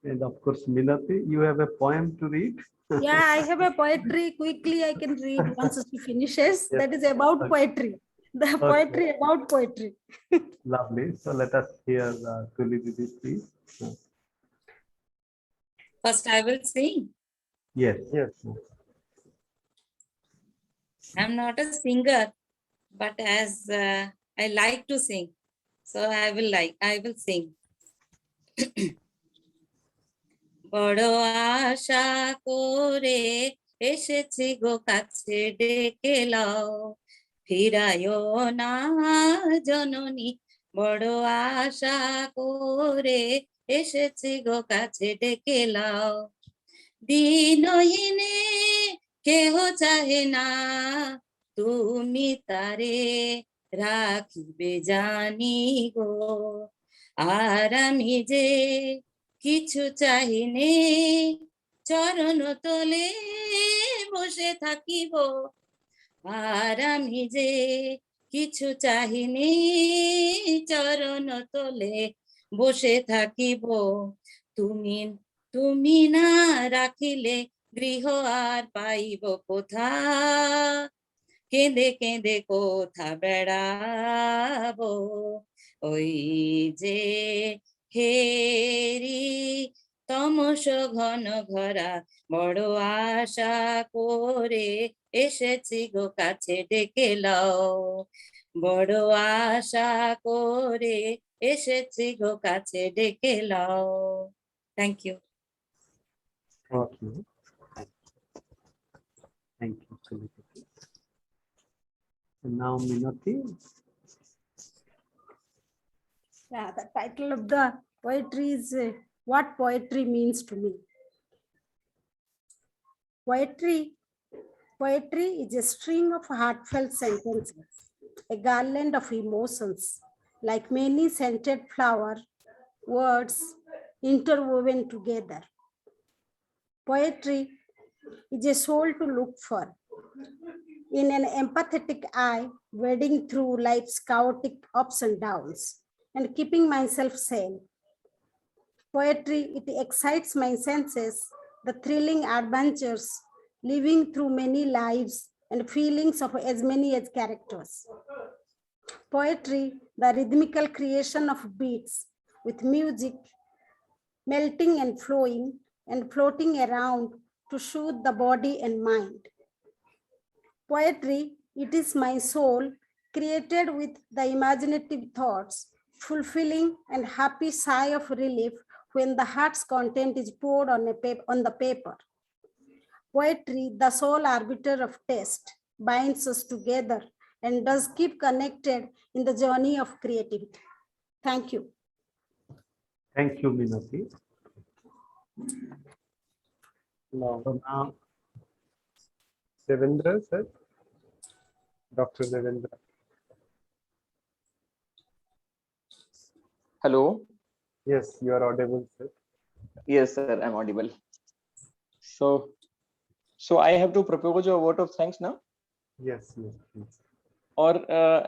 [SPEAKER 3] And of course, Minati, you have a poem to read?
[SPEAKER 6] Yeah, I have a poetry. Quickly, I can read once she finishes.
[SPEAKER 3] Yes.
[SPEAKER 6] That is about poetry. The poetry about poetry.
[SPEAKER 3] Lovely. So let us hear Tuli Didi, please.
[SPEAKER 11] First, I will sing.
[SPEAKER 3] Yes.
[SPEAKER 1] Yes.
[SPEAKER 11] I'm not a singer, but as I like to sing, so I will sing. বড় আশা করে এসেছি গো কাছে ডেকে লাও, ফিরায়ও না জননী, বড় আশা করে এসেছি গো কাছে ডেকে লাও। দিনহীনে কেহ চাহে না তুমি তারে রাখিবে জানি গো, আর আমি যে কিছু চাহিনে চরণ তলে বসে থাকিব, আর আমি যে কিছু চাহিনে চরণ তলে বসে থাকিব। তুমি তুমি না রাখিলে গৃহ আর পাইব কোথা, কেঁদে কেঁদে কোথা বেড়াবো, ওই যে হেরি তমস ঘন ঘরা, বড় আশা করে এসেছি গো কাছে ডেকে লাও, বড় আশা করে এসেছি গো কাছে ডেকে লাও। Thank you.
[SPEAKER 3] Okay. Thank you, Tuli Didi. And now Minati.
[SPEAKER 6] Yeah, the title of the poetry is What Poetry Means to Me. Poetry is a string of heartfelt sentences, a garland of emotions, like many scented flower, words interwoven together. Poetry is a soul to look for, in an empathetic eye, wading through life's chaotic ups and downs, and keeping myself sane. Poetry, it excites my senses, the thrilling adventures, living through many lives and feelings of as many as characters. Poetry, the rhythmical creation of beats with music, melting and flowing and floating around to soothe the body and mind. Poetry, it is my soul created with the imaginative thoughts, fulfilling and happy sigh of relief when the heart's content is poured on the paper. Poetry, the sole arbiter of taste, binds us together and does keep connected in the journey of creativity. Thank you.
[SPEAKER 3] Thank you, Minati.
[SPEAKER 1] Now,
[SPEAKER 3] So now,
[SPEAKER 1] Devendra, sir. Dr. Devendra.
[SPEAKER 8] Hello.
[SPEAKER 1] Yes, you are audible, sir.
[SPEAKER 8] Yes, sir, I'm audible. So I have to propose a vote of thanks now,
[SPEAKER 1] Yes, yes, please.
[SPEAKER 8] or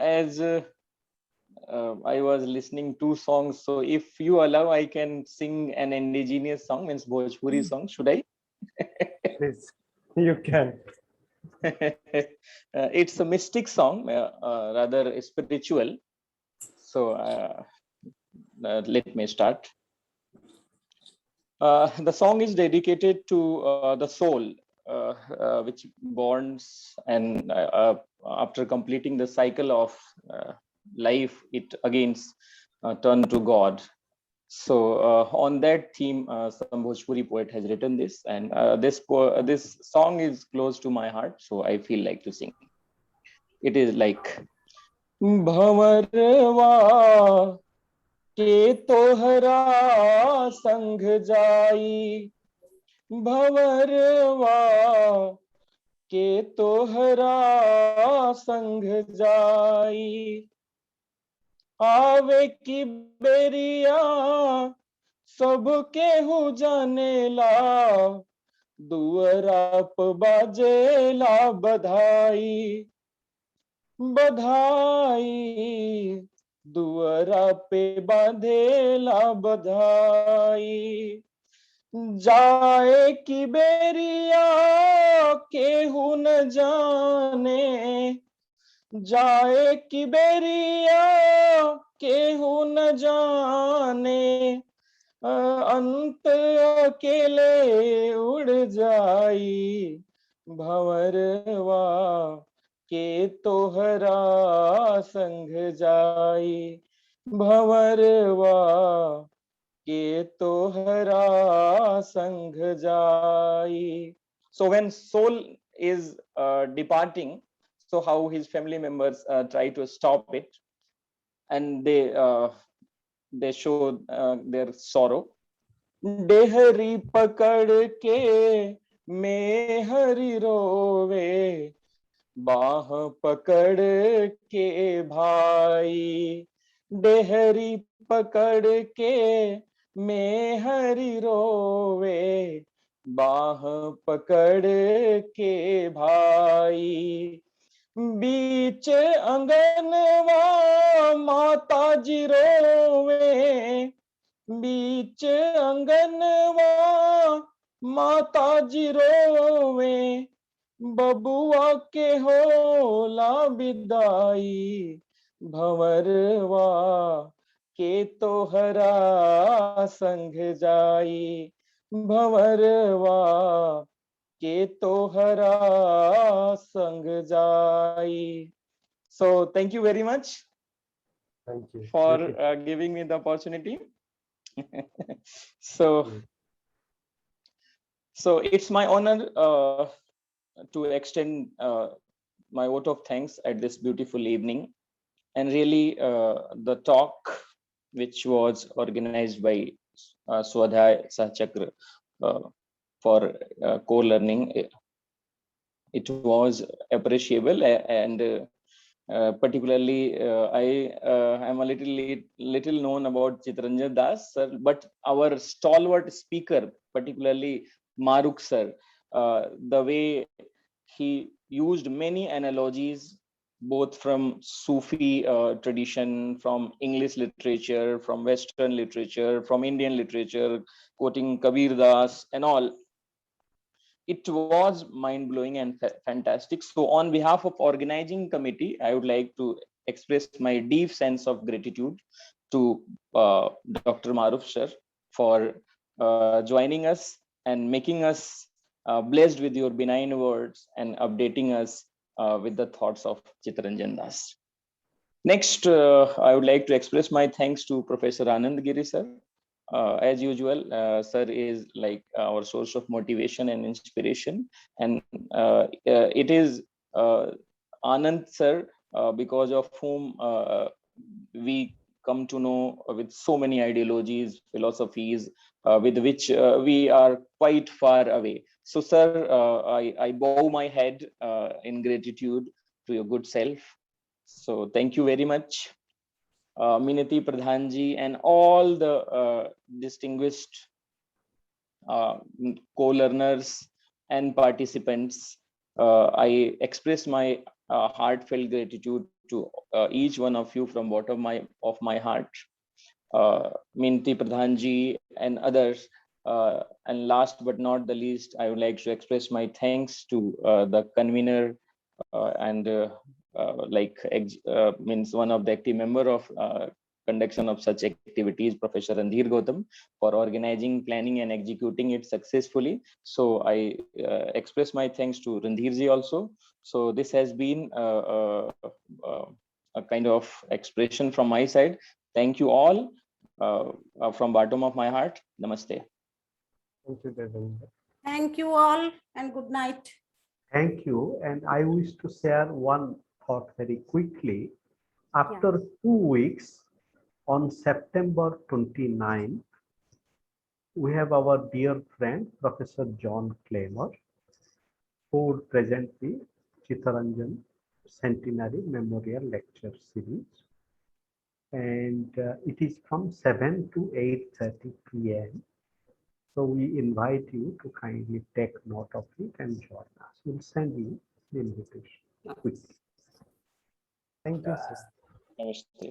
[SPEAKER 8] as I was listening two songs. So if you allow, I can sing an indigenous song, means Bhojpuri song. Should I?
[SPEAKER 1] Please, you can.
[SPEAKER 8] It's a mystic song, rather spiritual. So let me start. The song is dedicated to the soul, which bonds, and after completing the cycle of life, it again turn to God. So on that theme, some Bhojpuri poet has written this, and this song is close to my heart, so I feel like to sing. It is like भंवरवा के तोहरा संग जाई, भंवरवा के तोहरा संग जाई, आवे की बेरिया सबके हु जानेला, दुअरा प बाजेला बधाई, बधाई, दुअरा पे बांधेला बधाई, जाए की बेरिया केहू न जाने, जाए की बेरिया केहू न जाने, अंत अकेले उड़ जाई, भंवरवा के तोहरा संग जाई, भंवरवा के तोहरा संग जाई. So when soul is departing, so how his family members try to stop it, and they show their sorrow. Dehri पकड़ के मैं हरि रोवे, बाह पकड़ के भाई, डेहरी पकड़ के मैं हरि रोवे, बाह पकड़ के भाई, बीच अंगनवा माता जी रोवे, बीच अंगनवा माता जी रोवे, बबुआ के होला विदाई, भंवरवा के तोहरा संग जाई, भंवरवा के तोहरा संग जाई. So thank you very much for giving me the opportunity. So it's my honor to extend my vote of thanks at this beautiful evening, and really the talk which was organized by Swadhyaya Sahachakra for co-learning, it was appreciable, and particularly I am a little known about Chitta Ranjan Das sir, but our stalwart speaker, particularly Maroof sir, the way he used many analogies, both from Sufi tradition, from English literature, from Western literature, from Indian literature, quoting Kabir Das and all. It was mind-blowing and fantastic. So on behalf of organizing committee, I would like to express my deep sense of gratitude to Dr. Maroof sir for joining us and making us blessed with your benign words and updating us with the thoughts of Chitta Ranjan Das. Next, I would like to express my thanks to Professor Giri sir. As usual, sir is like our source of motivation and inspiration, and it is Anand sir, because of whom we come to know with so many ideologies, philosophies, with which we are quite far away. So sir, I bow my head in gratitude to your good self. So thank you very much. Minati Pradhanji and all the distinguished co-learners and participants. I express my heartfelt gratitude to each one of you from bottom of my heart. Minati Pradhanji and others. And last but not the least, I would like to express my thanks to the convener and means one of the active member of conduction of such activities, Professor Randhir Gautam, for organizing, planning, and executing it successfully. So I express my thanks to Randhirji also. So this has been a kind of expression from my side. Thank you all from bottom of my heart. Namaste.
[SPEAKER 1] Thank you, Devendra.
[SPEAKER 6] Thank you all and good night.
[SPEAKER 3] Thank you. And I wish to share one thought very quickly. After 2 weeks, on September 29, we have our dear friend, Professor John Claymore, who would present the Chitta Ranjan Centenary Memorial Lecture Series. And it is from 7 to 8:30 p.m. So we invite you to kindly take note of it and join us. We'll send you the invitation quickly.
[SPEAKER 1] Thank you, sir.
[SPEAKER 8] Namaste.